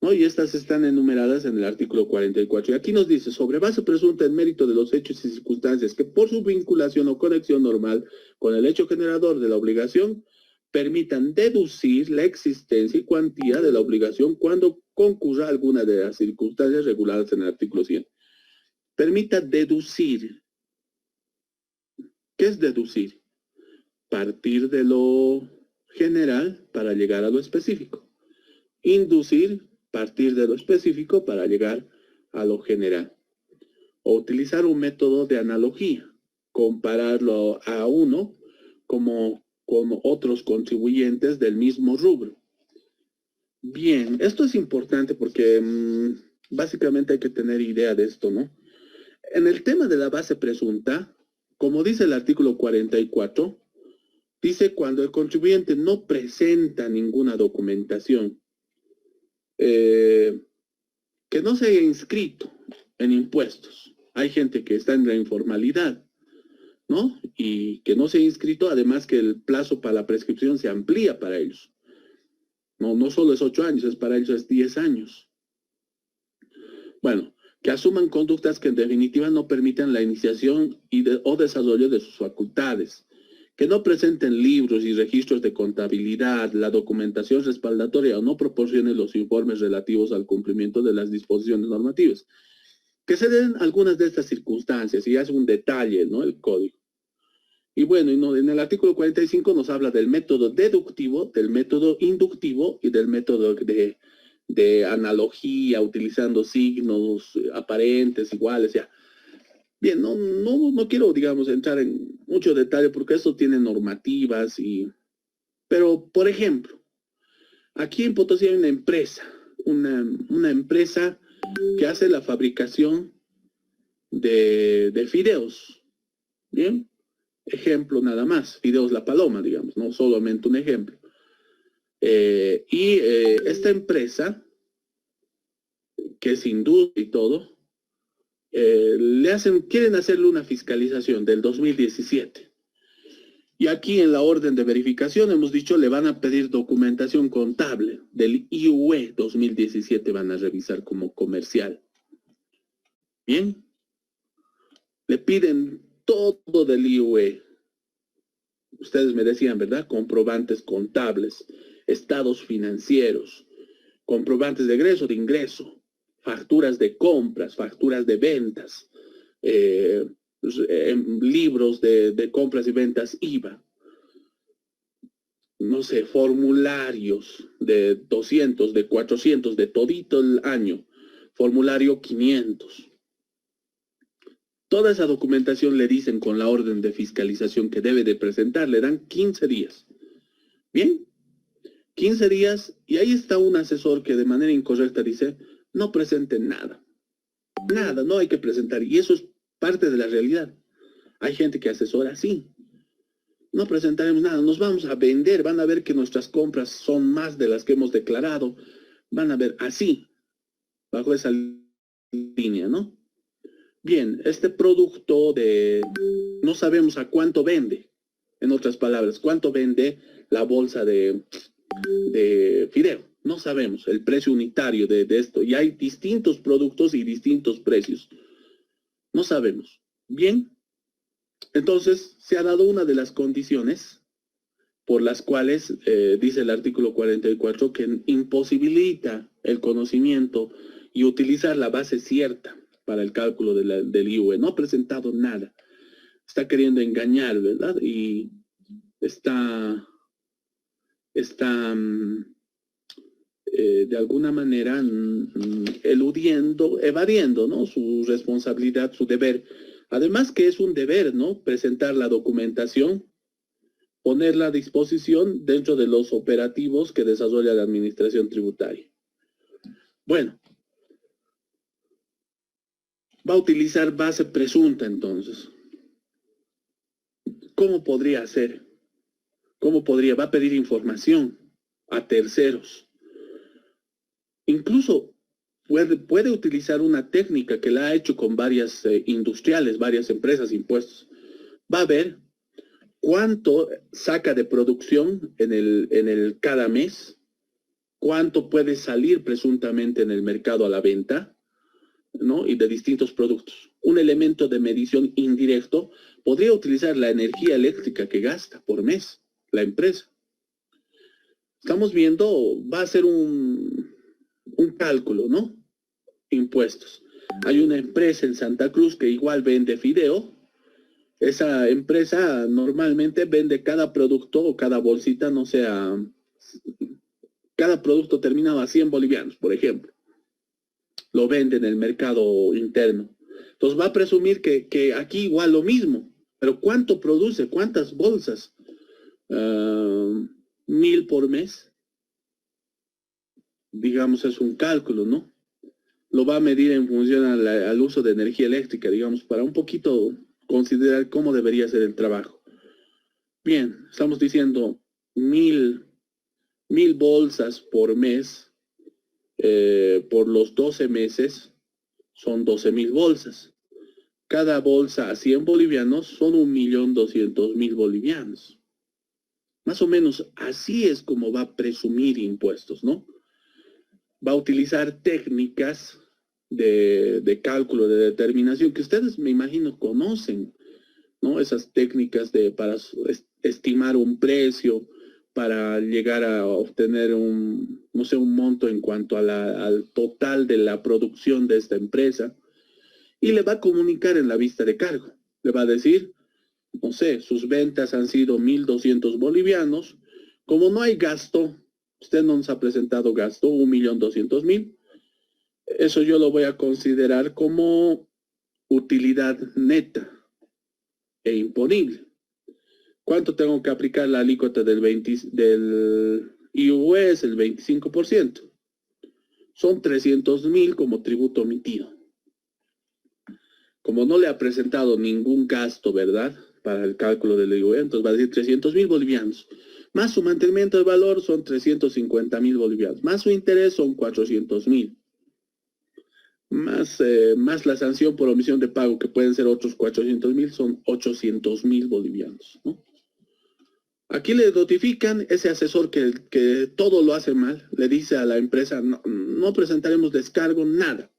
¿no? Y estas están enumeradas en el artículo 44. Y aquí nos dice, sobre base presunta en mérito de los hechos y circunstancias que por su vinculación o conexión normal con el hecho generador de la obligación, permitan deducir la existencia y cuantía de la obligación cuando concurra alguna de las circunstancias reguladas en el artículo 100. Permita deducir. ¿Qué es deducir? Partir de lo general para llegar a lo específico. Inducir, partir de lo específico para llegar a lo general. O utilizar un método de analogía. Compararlo a uno como otros contribuyentes del mismo rubro. Bien, esto es importante porque básicamente hay que tener idea de esto, ¿no? En el tema de la base presunta, como dice el artículo 44, dice cuando el contribuyente no presenta ninguna documentación que no se haya inscrito en impuestos. Hay gente que está en la informalidad, ¿no? Y que no se ha inscrito, además que el plazo para la prescripción se amplía para ellos. No solo es 8 años, para ellos es 10 años. Bueno, que asuman conductas que en definitiva no permitan la iniciación o desarrollo de sus facultades, que no presenten libros y registros de contabilidad, la documentación respaldatoria o no proporcionen los informes relativos al cumplimiento de las disposiciones normativas. Que se den algunas de estas circunstancias y hace un detalle, ¿no? El código. Y bueno, en el artículo 45 nos habla del método deductivo, del método inductivo y del método de analogía, utilizando signos aparentes, iguales, ya. Bien, no quiero, digamos, entrar en mucho detalle porque esto tiene normativas pero, por ejemplo, aquí en Potosí hay una empresa, una empresa que hace la fabricación de fideos, ¿bien? Ejemplo nada más, fideos La Paloma, digamos, no solamente un ejemplo. Esta empresa, que es hindú y todo, quieren hacerle una fiscalización del 2017. Y aquí en la orden de verificación hemos dicho, le van a pedir documentación contable del IUE 2017, van a revisar como comercial. Bien. Le piden todo del IUE. Ustedes me decían, ¿verdad? Comprobantes contables, estados financieros, comprobantes de ingreso, facturas de compras, facturas de ventas, libros de compras y ventas IVA, no sé, formularios de 200, de 400, de todito el año, formulario 500. Toda esa documentación le dicen con la orden de fiscalización que debe de presentar, le dan 15 días. ¿Bien? 15 días y ahí está un asesor que de manera incorrecta dice, no presenten nada. Nada, no hay que presentar. Y eso es parte de la realidad. Hay gente que asesora así. No presentaremos nada, nos vamos a vender, van a ver que nuestras compras son más de las que hemos declarado, van a ver así, bajo esa línea, ¿no? Bien, este producto no sabemos a cuánto vende, en otras palabras, cuánto vende la bolsa de fideo, no sabemos el precio unitario de esto, y hay distintos productos y distintos precios, no sabemos. Bien. Entonces, se ha dado una de las condiciones por las cuales dice el artículo 44 que imposibilita el conocimiento y utilizar la base cierta para el cálculo del IUE. No ha presentado nada. Está queriendo engañar, ¿verdad? Y está de alguna manera evadiendo, ¿no? Su responsabilidad, su deber. Además que es un deber, ¿no? Presentar la documentación, ponerla a disposición dentro de los operativos que desarrolla la administración tributaria. Bueno, va a utilizar base presunta entonces. ¿Cómo podría hacer? ¿Cómo podría? Va a pedir información a terceros. Incluso puede utilizar una técnica que la ha hecho con varias industriales, varias empresas, impuestos. Va a ver cuánto saca de producción en el cada mes, cuánto puede salir presuntamente en el mercado a la venta, ¿no? Y de distintos productos. Un elemento de medición indirecto podría utilizar la energía eléctrica que gasta por mes la empresa. Estamos viendo, va a ser un cálculo, ¿no? Impuestos. Hay una empresa en Santa Cruz que igual vende fideo. Esa empresa normalmente vende cada producto o cada bolsita, no sé, cada producto terminado a 100 bolivianos, por ejemplo. Lo vende en el mercado interno. Entonces va a presumir que aquí igual lo mismo. Pero ¿cuánto produce? ¿Cuántas bolsas? 1000 por mes. Digamos, es un cálculo, ¿no? Lo va a medir en función al uso de energía eléctrica, digamos, para un poquito considerar cómo debería ser el trabajo. Bien, estamos diciendo 1000 bolsas por mes, por los 12 meses, son 12.000 bolsas. Cada bolsa a 100 bolivianos son 1.200.000 bolivianos. Más o menos así es como va a presumir impuestos, ¿no? Va a utilizar técnicas de cálculo, de determinación, que ustedes me imagino conocen, ¿no? Esas técnicas para estimar un precio, para llegar a obtener no sé, un monto en cuanto al total de la producción de esta empresa, y le va a comunicar en la vista de cargo. Le va a decir, no sé, sus ventas han sido 1.200 bolivianos, como no hay gasto, usted no nos ha presentado gasto, 1.200.000, eso yo lo voy a considerar como utilidad neta e imponible. ¿Cuánto tengo que aplicar la alícuota del IUE? Es el 25%. Son 300.000 como tributo omitido. Como no le ha presentado ningún gasto, ¿verdad?, para el cálculo del IUE, entonces va a decir 300.000 bolivianos. Más su mantenimiento de valor son 350.000 bolivianos. Más su interés son 400.000. Más la sanción por omisión de pago, que pueden ser otros 400.000, son 800.000 bolivianos, ¿no? Aquí le notifican, ese asesor que todo lo hace mal, le dice a la empresa, no presentaremos descargo, nada.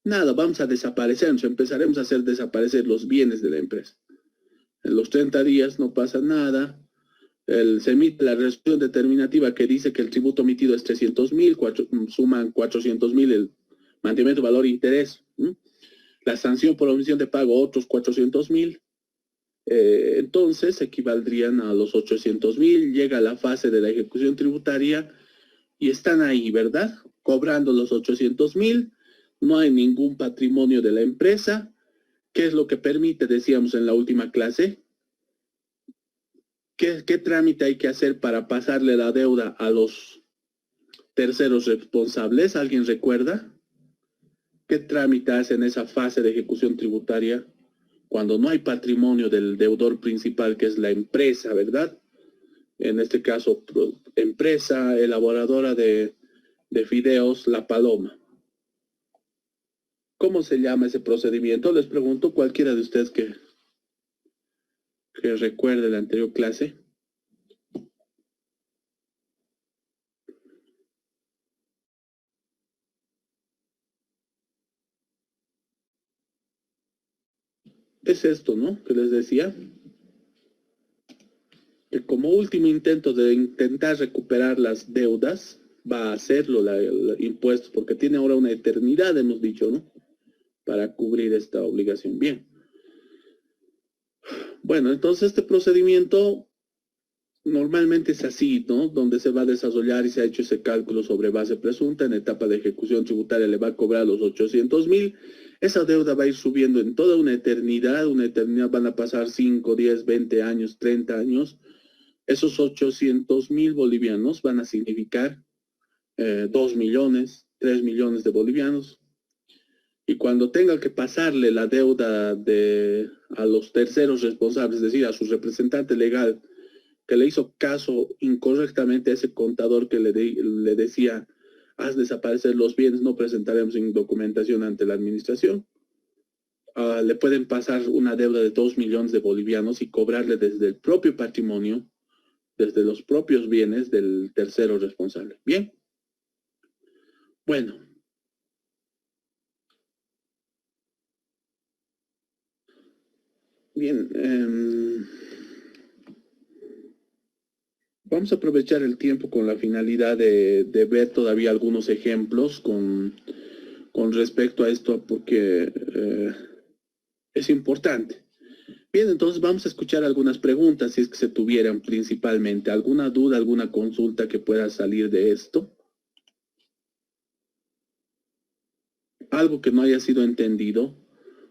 Nada, vamos a desaparecernos, empezaremos a hacer desaparecer los bienes de la empresa. En los 30 días no pasa nada. Se emite la resolución determinativa que dice que el tributo omitido es 300.000, suman 400.000 el mantenimiento de valor e interés. La sanción por omisión de pago, otros 400.000. Entonces equivaldrían a los 800.000. Llega la fase de la ejecución tributaria y están ahí, ¿verdad? Cobrando los 800.000. No hay ningún patrimonio de la empresa. ¿Qué es lo que permite? Decíamos en la última clase. ¿Qué trámite hay que hacer para pasarle la deuda a los terceros responsables? ¿Alguien recuerda? ¿Qué trámite hace en esa fase de ejecución tributaria cuando no hay patrimonio del deudor principal, que es la empresa, ¿verdad? En este caso, empresa elaboradora de fideos La Paloma. ¿Cómo se llama ese procedimiento? Les pregunto, cualquiera de ustedes que recuerde la anterior clase. Es esto, ¿no? Que les decía. Que como último intento de intentar recuperar las deudas, va a hacerlo el impuesto, porque tiene ahora una eternidad, hemos dicho, ¿no? Para cubrir esta obligación. Bien. Bueno, entonces este procedimiento normalmente es así, ¿no? Donde se va a desarrollar y se ha hecho ese cálculo sobre base presunta. En etapa de ejecución tributaria le va a cobrar los 800,000. Esa deuda va a ir subiendo en toda una eternidad. Una eternidad van a pasar 5, 10, 20 años, 30 años. Esos 800,000 bolivianos van a significar 2 millones, 3 millones de bolivianos. Y cuando tenga que pasarle la deuda a los terceros responsables, es decir, a su representante legal, que le hizo caso incorrectamente a ese contador que le decía, haz desaparecer los bienes, no presentaremos documentación ante la administración, le pueden pasar una deuda de 2 millones de bolivianos y cobrarle desde el propio patrimonio, desde los propios bienes del tercero responsable. Bien. Bueno. Bien. Vamos a aprovechar el tiempo con la finalidad de ver todavía algunos ejemplos con respecto a esto, porque es importante. Bien, entonces vamos a escuchar algunas preguntas, si es que se tuvieran principalmente. ¿Alguna duda, alguna consulta que pueda salir de esto? ¿Algo que no haya sido entendido?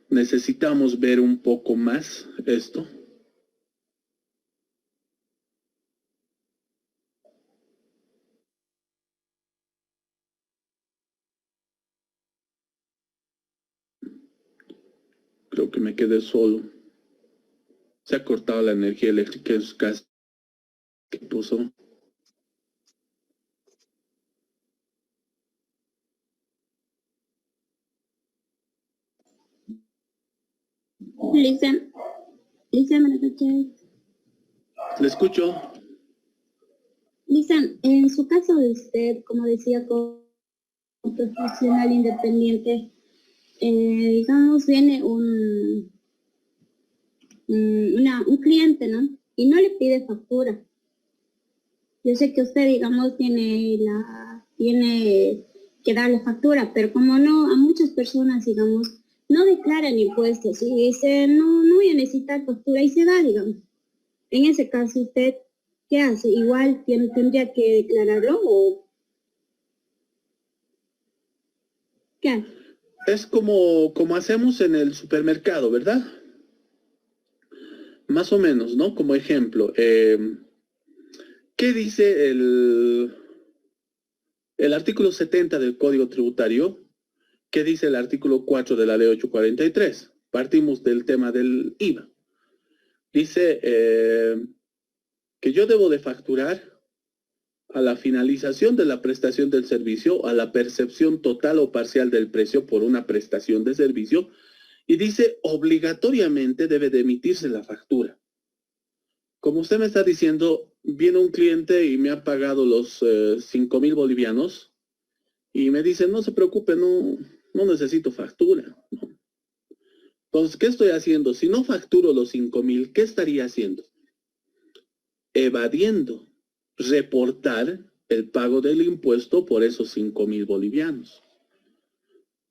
¿Necesitamos ver un poco más esto? Creo que me quedé solo. Se ha cortado la energía eléctrica en su casa. ¿Qué puso? Lisa, buenas noches. Le escucho. Lisa, en su caso de usted, como decía, como profesional independiente, digamos, viene un cliente, ¿no? Y no le pide factura. Yo sé que usted, digamos, tiene que darle factura, pero como no, a muchas personas, digamos, no declaran impuestos y dicen, no voy a necesitar factura y se da, digamos. En ese caso, ¿usted qué hace? ¿Igual tendría que declararlo o qué hace? Es como hacemos en el supermercado, ¿verdad? Más o menos, ¿no? Como ejemplo, ¿qué dice el artículo 70 del Código Tributario? ¿Qué dice el artículo 4 de la Ley 843? Partimos del tema del IVA. Dice que yo debo de facturar a la finalización de la prestación del servicio, a la percepción total o parcial del precio por una prestación de servicio, y dice obligatoriamente debe de emitirse la factura. Como usted me está diciendo, viene un cliente y me ha pagado los 5,000 bolivianos y me dice, no se preocupe, no necesito factura. ¿No? Entonces, ¿qué estoy haciendo? Si no facturo los 5,000, ¿qué estaría haciendo? Evadiendo, reportar el pago del impuesto por esos 5,000 bolivianos.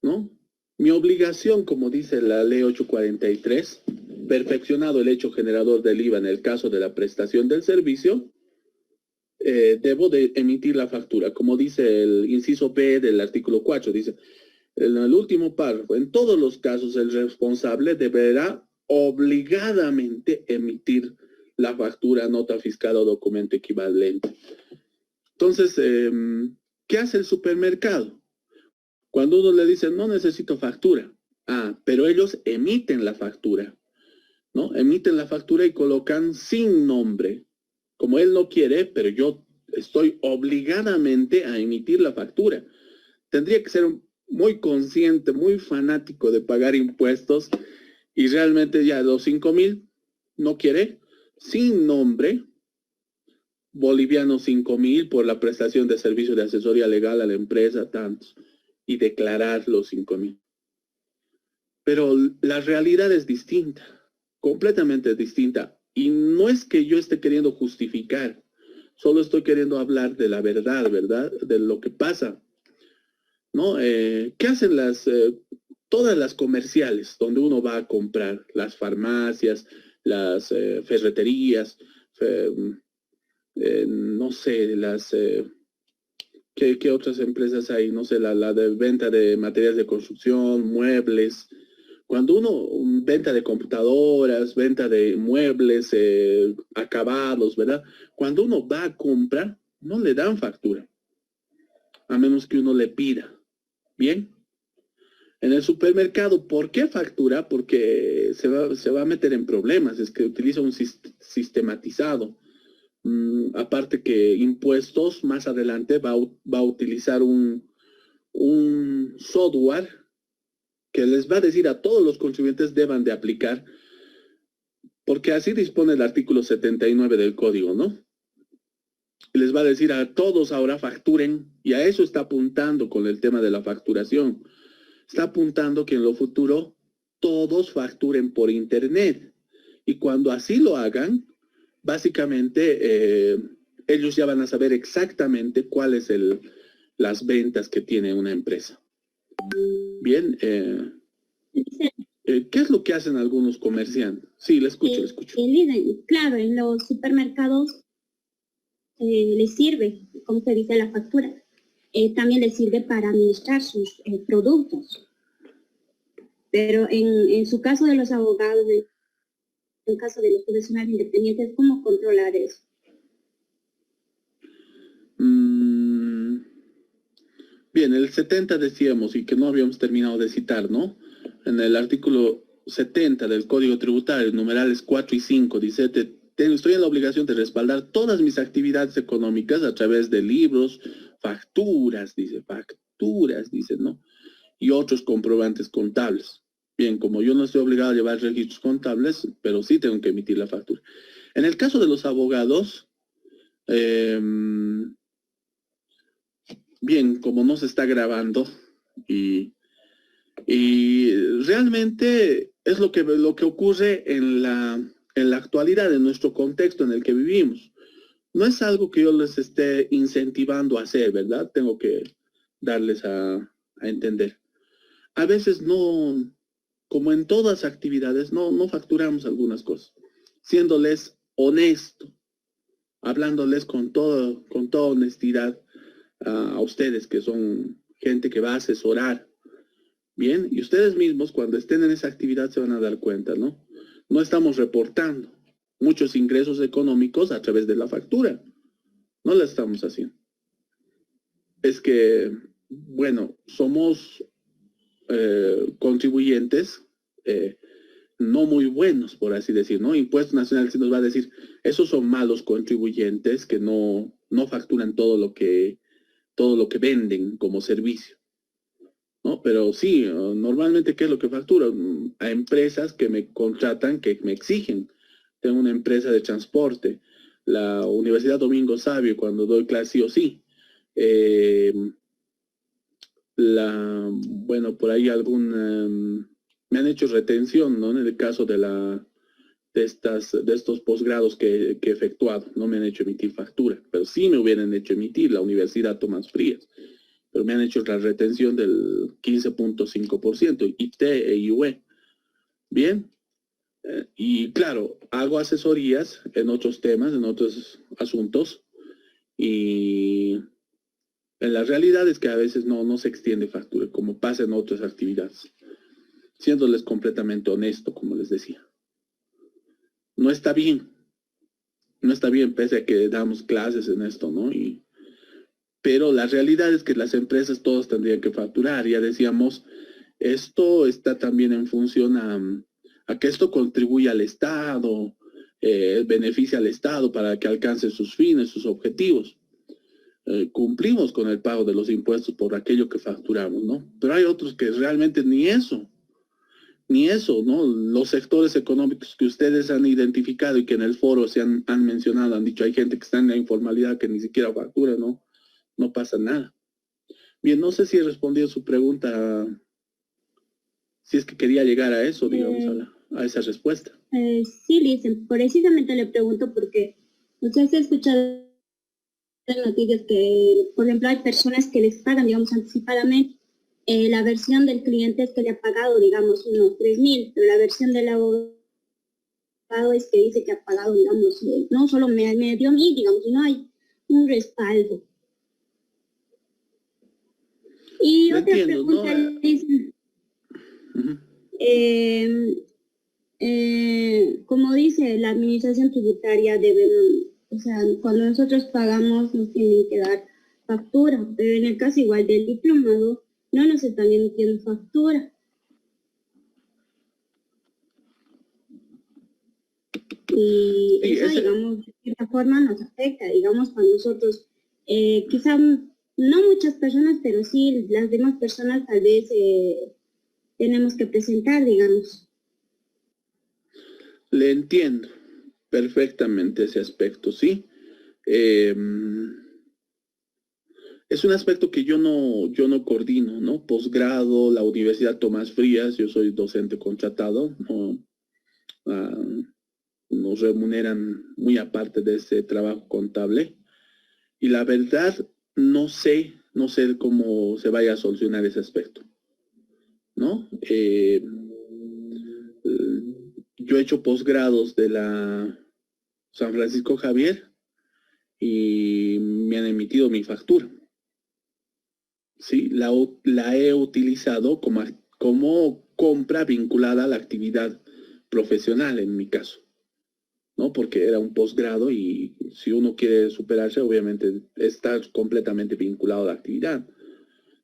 ¿No? Mi obligación, como dice la Ley 843, perfeccionado el hecho generador del IVA en el caso de la prestación del servicio, debo de emitir la factura. Como dice el inciso B del artículo 4, dice, en el último párrafo, en todos los casos el responsable deberá obligadamente emitir la factura, nota fiscal o documento equivalente. Entonces, ¿qué hace el supermercado? Cuando uno le dice, no necesito factura. Pero ellos emiten la factura. ¿no? Emiten la factura y colocan sin nombre. Como él no quiere, pero yo estoy obligadamente a emitir la factura. Tendría que ser muy consciente, muy fanático de pagar impuestos y realmente ya los 5,000 no quiere, sin nombre, boliviano 5,000 por la prestación de servicio de asesoría legal a la empresa, tantos, y declarar los 5,000. Pero la realidad es distinta, completamente distinta. Y no es que yo esté queriendo justificar, solo estoy queriendo hablar de la verdad, ¿verdad? De lo que pasa, ¿no? ¿Qué hacen todas las comerciales donde uno va a comprar? Las farmacias, las ferreterías, no sé, ¿qué otras empresas hay? No sé, la de venta de materiales de construcción, muebles. Cuando venta de computadoras, venta de muebles, acabados, ¿verdad? Cuando uno va a comprar, no le dan factura, a menos que uno le pida. ¿Bien? En el supermercado, ¿por qué factura? Porque se va a meter en problemas, es que utiliza un sistematizado. Aparte que impuestos, más adelante va a utilizar un software que les va a decir a todos los contribuyentes deban de aplicar, porque así dispone el artículo 79 del código, ¿no? Les va a decir a todos ahora facturen, y a eso está apuntando con el tema de la facturación. Está apuntando que en lo futuro todos facturen por internet, y cuando así lo hagan, básicamente ellos ya van a saber exactamente cuáles las ventas que tiene una empresa. Bien, ¿qué es lo que hacen algunos comerciantes? Sí, le escucho. Claro, en los supermercados les sirve, como se dice, la factura. También les sirve para administrar sus productos. Pero en su caso de los abogados, en el caso de los profesionales independientes, ¿cómo controlar eso? Bien, el 70 decíamos, y que no habíamos terminado de citar, ¿no? En el artículo 70 del Código Tributario, numerales 4 y 5, dice, estoy en la obligación de respaldar todas mis actividades económicas a través de libros, facturas, dice, ¿no? Y otros comprobantes contables. Bien, como yo no estoy obligado a llevar registros contables, pero sí tengo que emitir la factura. En el caso de los abogados, bien, como no se está grabando y realmente es lo que ocurre en la actualidad, en nuestro contexto en el que vivimos. No es algo que yo les esté incentivando a hacer, ¿verdad? Tengo que darles a entender. A veces no, como en todas actividades, no facturamos algunas cosas. Siéndoles honesto, hablándoles con toda honestidad a ustedes que son gente que va a asesorar. Bien, y ustedes mismos cuando estén en esa actividad se van a dar cuenta, ¿no? No estamos reportando muchos ingresos económicos a través de la factura. No la estamos haciendo. Es que, bueno, somos contribuyentes no muy buenos, por así decir, ¿no? Impuesto Nacional sí nos va a decir, esos son malos contribuyentes que no facturan todo lo que venden como servicio, ¿no? Pero sí, normalmente, ¿qué es lo que facturo? A empresas que me contratan, que me exigen. Tengo una empresa de transporte, la Universidad Domingo Sabio, cuando doy clase sí o sí. Bueno, por ahí me han hecho retención, ¿no? En el caso de estos posgrados que he efectuado, no me han hecho emitir factura, pero sí me hubieran hecho emitir la Universidad Tomás Frías, pero me han hecho la retención del 15.5%, IT e IUE. Bien, y claro, hago asesorías en otros temas, en otros asuntos, y en la realidad es que a veces no se extiende factura, como pasa en otras actividades, siéndoles completamente honesto, como les decía. No está bien, pese a que damos clases en esto, ¿no? Pero la realidad es que las empresas todos tendrían que facturar. Ya decíamos, esto está también en función a que esto contribuya al Estado, beneficia al Estado para que alcance sus fines, sus objetivos. Cumplimos con el pago de los impuestos por aquello que facturamos, ¿no? Pero hay otros que realmente ni eso, ¿no? Los sectores económicos que ustedes han identificado y que en el foro se han mencionado, han dicho, hay gente que está en la informalidad que ni siquiera factura, ¿no? No pasa nada. Bien, no sé si he respondido su pregunta, si es que quería llegar a eso, digamos, a esa respuesta. Sí, Liz, precisamente le pregunto porque usted se ha escuchado en noticias que, por ejemplo, hay personas que les pagan, digamos, anticipadamente. La versión del cliente es que le ha pagado, digamos, unos 3.000, pero la versión del abogado es que dice que ha pagado, digamos, no solo me dio 1.000, digamos, sino hay un respaldo. Y Lo otra entiendo, pregunta, ¿no? dice, como dice la administración tributaria, o sea, cuando nosotros pagamos nos tienen que dar factura, pero en el caso igual del diplomado, no nos están emitiendo factura. Y Sí, eso, digamos, de cierta forma nos afecta, digamos, cuando nosotros, quizá no muchas personas, pero sí las demás personas tal vez tenemos que presentar, digamos. Le entiendo perfectamente ese aspecto, ¿sí? Es un aspecto que yo no coordino, ¿no? Posgrado, la Universidad Tomás Frías, yo soy docente contratado, nos remuneran muy aparte de ese trabajo contable. Y la verdad, no sé cómo se vaya a solucionar ese aspecto, ¿no? Yo he hecho posgrados de la San Francisco Javier y me han emitido mi factura. Sí, la he utilizado como compra vinculada a la actividad profesional en mi caso, ¿no? Porque era un posgrado y si uno quiere superarse, obviamente está completamente vinculado a la actividad,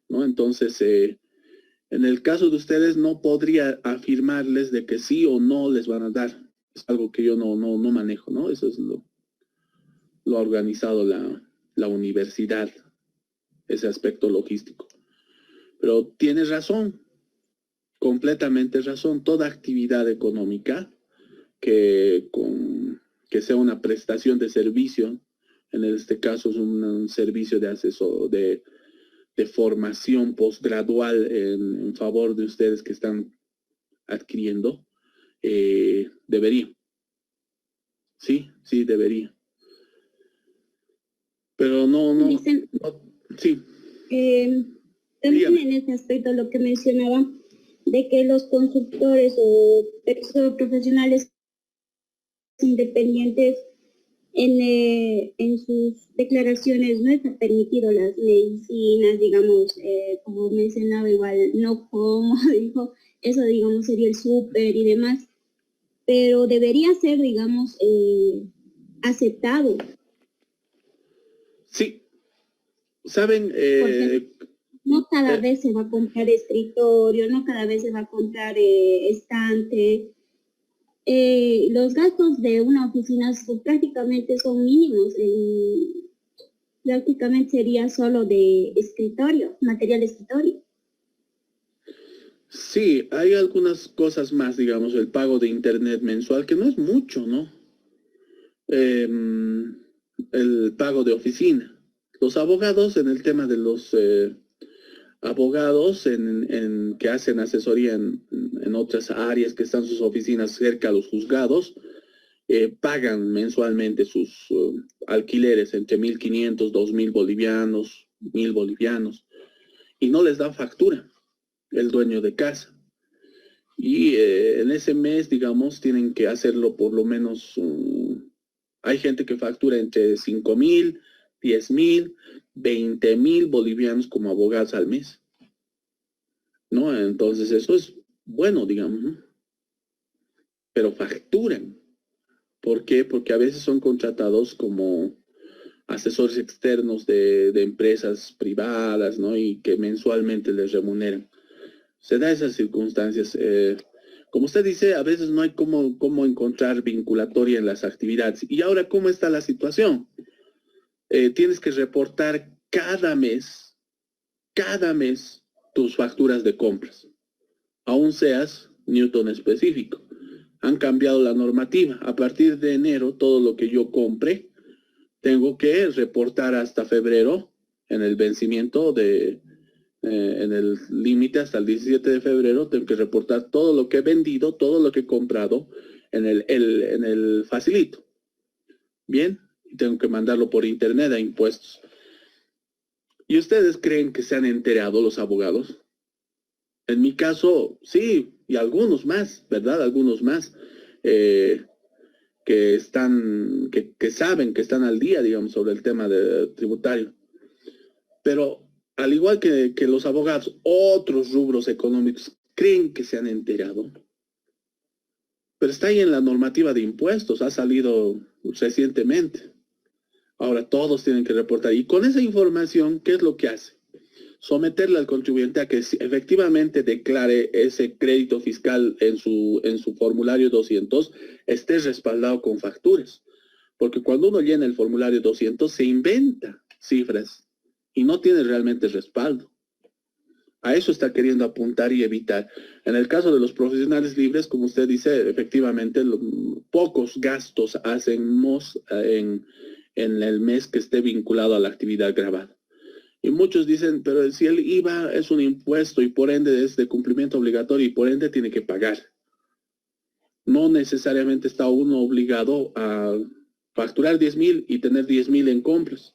¿no? Entonces, en el caso de ustedes no podría afirmarles de que sí o no les van a dar. Es algo que yo no manejo, ¿no? Eso es lo ha organizado la universidad, ese aspecto logístico. Pero tienes razón, completamente razón. Toda actividad económica que sea una prestación de servicio, en este caso es un servicio de asesor, de formación postgradual en favor de ustedes que están adquiriendo, debería. Sí, debería. Pero no, Dicen, sí. también Dígame. en ese aspecto lo que mencionaba, de que los consultores o personas profesionales independientes en sus declaraciones no está permitido las medicinas, digamos, como mencionaba igual, no como, dijo, eso digamos sería el súper y demás, pero debería ser, digamos, aceptado. Sí. ¿Saben? Porque no cada vez se va a comprar escritorio, no cada vez se va a comprar estante. Los gastos de una oficina prácticamente son mínimos. Prácticamente sería solo de escritorio, material de escritorio. Sí, hay algunas cosas más, digamos, el pago de internet mensual, que no es mucho, ¿no? El pago de oficina. Los abogados, en el tema de los abogados que hacen asesoría en otras áreas que están sus oficinas cerca a los juzgados, pagan mensualmente sus alquileres entre 1.500, 2.000 bolivianos, 1.000 bolivianos, y no les da factura el dueño de casa. Y en ese mes, digamos, tienen que hacerlo por lo menos, hay gente que factura entre 5.000, 10.000, 20.000 bolivianos como abogados al mes, ¿no? Entonces eso es bueno, digamos, ¿no? Pero facturan. ¿Por qué? Porque a veces son contratados como asesores externos de empresas privadas, ¿no? Y que mensualmente les remuneran. Se da esas circunstancias. Como usted dice, a veces no hay cómo encontrar vinculatoria en las actividades. Y ahora, ¿cómo está la situación? Tienes que reportar cada mes, tus facturas de compras, aún seas Newton específico. Han cambiado la normativa. A partir de enero, todo lo que yo compre, tengo que reportar hasta febrero, en el vencimiento en el límite hasta el 17 de febrero, tengo que reportar todo lo que he vendido, todo lo que he comprado en el facilito. Bien, y tengo que mandarlo por internet a impuestos. ¿Y ustedes creen que se han enterado los abogados? En mi caso, sí, y algunos más, ¿verdad? Algunos más que saben, que están al día, digamos, sobre el tema tributario. Pero al igual que los abogados, otros rubros económicos creen que se han enterado. Pero está ahí en la normativa de impuestos, ha salido recientemente. Ahora todos tienen que reportar. Y con esa información, ¿qué es lo que hace? Someterle al contribuyente a que efectivamente declare ese crédito fiscal en su formulario 200, esté respaldado con facturas. Porque cuando uno llena el formulario 200, se inventa cifras y no tiene realmente respaldo. A eso está queriendo apuntar y evitar. En el caso de los profesionales libres, como usted dice, efectivamente, pocos gastos hacemos en el mes que esté vinculado a la actividad gravada. Y muchos dicen, pero si el IVA es un impuesto y por ende es de cumplimiento obligatorio y por ende tiene que pagar. No necesariamente está uno obligado a facturar 10,000 y tener 10,000 en compras.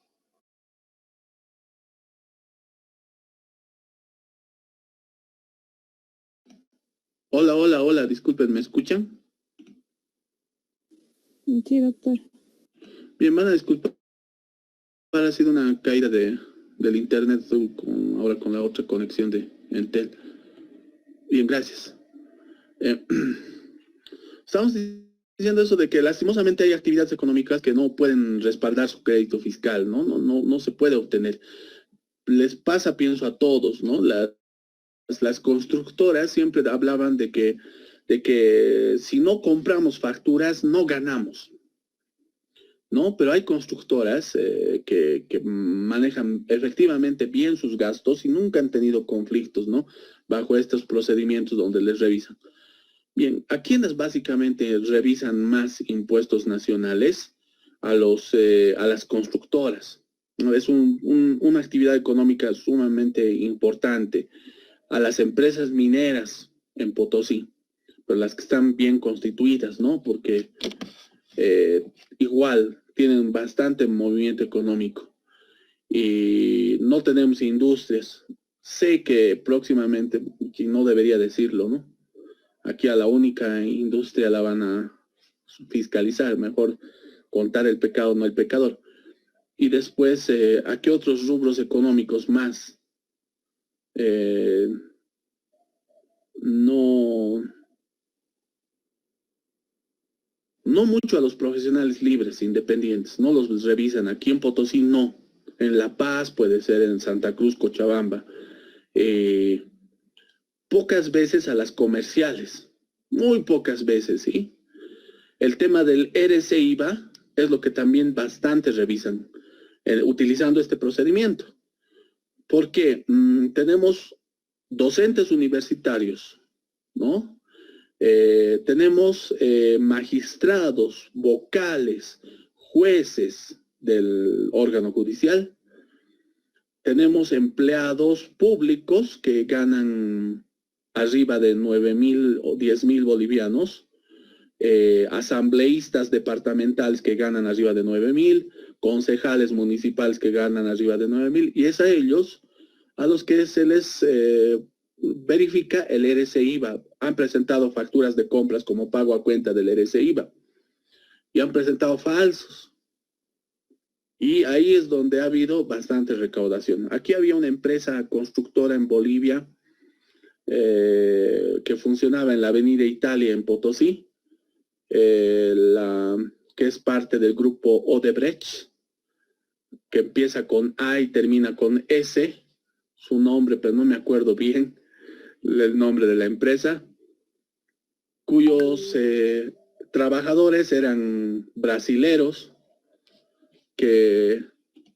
Hola, disculpen, ¿me escuchan? Sí, doctor. Bien, van a disculpar, ha sido una caída del internet ahora con la otra conexión de Entel. Bien, gracias. Estamos diciendo eso de que lastimosamente hay actividades económicas que no pueden respaldar su crédito fiscal, ¿no? No se puede obtener. Les pasa, pienso, a todos, ¿no? Las constructoras siempre hablaban de que si no compramos facturas, no ganamos. ¿No? Pero hay constructoras que manejan efectivamente bien sus gastos y nunca han tenido conflictos, ¿no? Bajo estos procedimientos donde les revisan. Bien, ¿a quiénes básicamente revisan más impuestos nacionales? A las constructoras, ¿no? Es una actividad económica sumamente importante. A las empresas mineras en Potosí, pero las que están bien constituidas, ¿no? Porque igual tienen bastante movimiento económico y no tenemos industrias. Sé que próximamente, y no debería decirlo, ¿no? Aquí a la única industria la van a fiscalizar, mejor contar el pecado, no el pecador. Y después, ¿a qué otros rubros económicos más? No mucho a los profesionales libres, independientes, no los revisan. Aquí en Potosí no. En La Paz puede ser, en Santa Cruz, Cochabamba. Pocas veces a las comerciales, muy pocas veces, ¿sí? El tema del RC-IVA es lo que también bastante revisan, utilizando este procedimiento. Porque tenemos docentes universitarios, ¿no? Tenemos magistrados, vocales, jueces del órgano judicial. Tenemos empleados públicos que ganan arriba de 9,000 o 10,000 bolivianos. Asambleístas departamentales que ganan arriba de 9,000. Concejales municipales que ganan arriba de 9,000. Y es a ellos a los que se les verifica el RC-IVA. Han presentado facturas de compras como pago a cuenta del RC-IVA y han presentado falsos. Y ahí es donde ha habido bastante recaudación. Aquí había una empresa constructora en Bolivia que funcionaba en la Avenida Italia en Potosí, que es parte del grupo Odebrecht, que empieza con A y termina con S, su nombre, pero no me acuerdo bien el nombre de la empresa. cuyos trabajadores eran brasileros que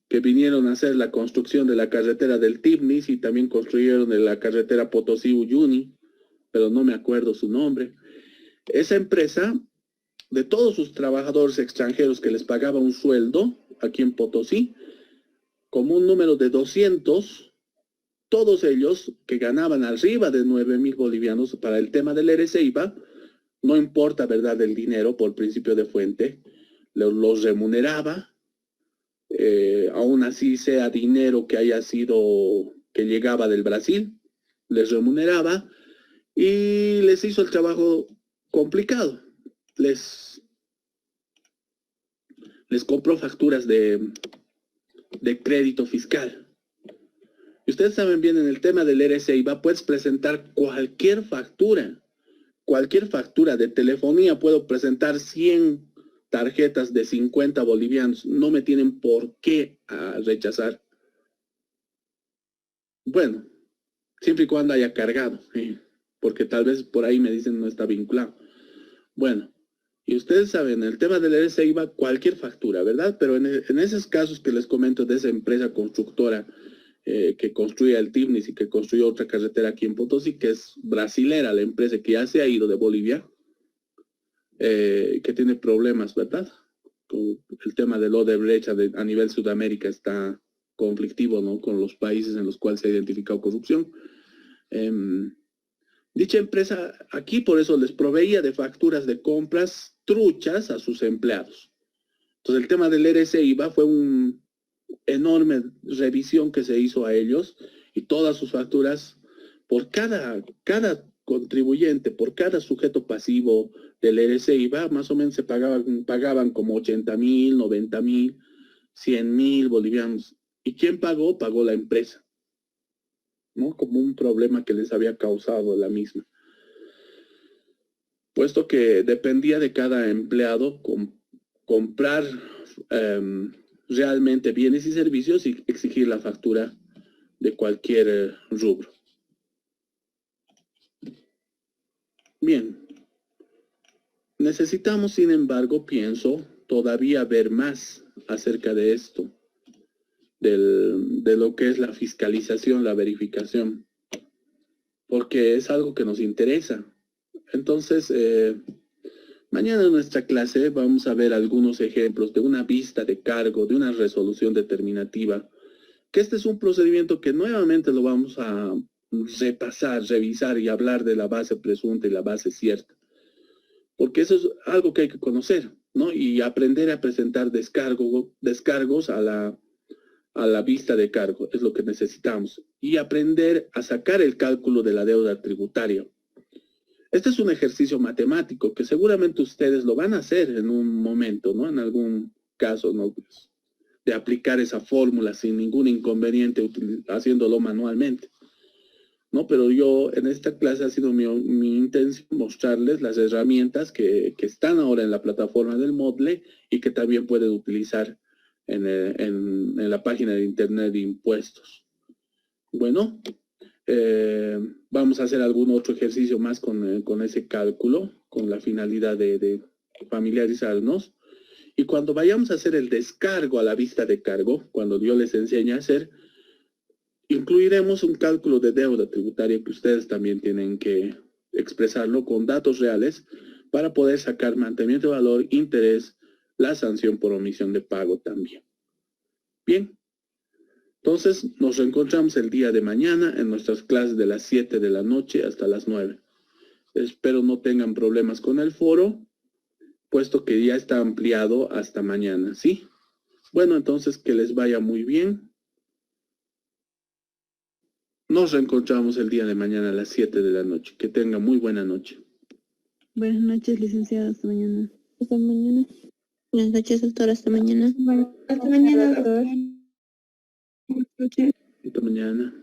vinieron a hacer la construcción de la carretera del Tignis y también construyeron de la carretera Potosí-Uyuni, pero no me acuerdo su nombre. Esa empresa, de todos sus trabajadores extranjeros que les pagaba un sueldo aquí en Potosí, como un número de 200, todos ellos que ganaban arriba de 9.000 bolivianos para el tema del ERE-Ceiba, no importa, ¿verdad?, el dinero por principio de fuente, los remuneraba, aún así sea dinero que haya sido, que llegaba del Brasil, les remuneraba y les hizo el trabajo complicado. Les compró facturas de crédito fiscal. Y ustedes saben bien, en el tema del ERE-Ceiba puedes presentar cualquier factura de telefonía. Puedo presentar 100 tarjetas de 50 bolivianos. No me tienen por qué rechazar. Bueno, siempre y cuando haya cargado, porque tal vez por ahí me dicen no está vinculado. Bueno, y ustedes saben, el tema del ERE-Ceiba, cualquier factura, ¿verdad? Pero en esos casos que les comento de esa empresa constructora que construye el Tignis y que construyó otra carretera aquí en Potosí, que es brasilera, la empresa que ya se ha ido de Bolivia, que tiene problemas, ¿verdad? Con el tema del Odebrecht a nivel Sudamérica está conflictivo, ¿no?, con los países en los cuales se ha identificado corrupción. Dicha empresa aquí por eso les proveía de facturas de compras truchas a sus empleados. Entonces el tema del ERE-Ceiba fue un enorme revisión que se hizo a ellos y todas sus facturas por cada contribuyente, por cada sujeto pasivo del ERE-Ceiba, más o menos se pagaban como 80.000, 90.000, 100.000 bolivianos. ¿Y quién pagó? Pagó la empresa, ¿no? Como un problema que les había causado la misma. Puesto que dependía de cada empleado comprar realmente bienes y servicios y exigir la factura de cualquier rubro. Bien. Necesitamos, sin embargo, pienso, todavía ver más acerca de esto, de lo que es la fiscalización, la verificación, porque es algo que nos interesa. Entonces, mañana en nuestra clase vamos a ver algunos ejemplos de una vista de cargo, de una resolución determinativa, que este es un procedimiento que nuevamente lo vamos a repasar, revisar y hablar de la base presunta y la base cierta. Porque eso es algo que hay que conocer, ¿no? Y aprender a presentar descargos a la vista de cargo, es lo que necesitamos. Y aprender a sacar el cálculo de la deuda tributaria. Este es un ejercicio matemático que seguramente ustedes lo van a hacer en un momento, ¿no? En algún caso, ¿no?, de aplicar esa fórmula sin ningún inconveniente haciéndolo manualmente, ¿no? Pero yo en esta clase ha sido mi intención mostrarles las herramientas que están ahora en la plataforma del Moodle y que también pueden utilizar en la página de internet de impuestos. Bueno, vamos a hacer algún otro ejercicio más con ese cálculo, con la finalidad de familiarizarnos. Y cuando vayamos a hacer el descargo a la vista de cargo, cuando yo les enseñe a hacer, incluiremos un cálculo de deuda tributaria que ustedes también tienen que expresarlo con datos reales para poder sacar mantenimiento de valor, interés, la sanción por omisión de pago también. Bien. Entonces, nos reencontramos el día de mañana en nuestras clases de las 7 de la noche hasta las 9. Espero no tengan problemas con el foro, puesto que ya está ampliado hasta mañana, ¿sí? Bueno, entonces que les vaya muy bien. Nos reencontramos el día de mañana a las 7 de la noche. Que tengan muy buena noche. Buenas noches, licenciada. Hasta mañana. Hasta mañana. Buenas noches, doctor. Hasta mañana. Hasta mañana, doctor. Hasta mañana.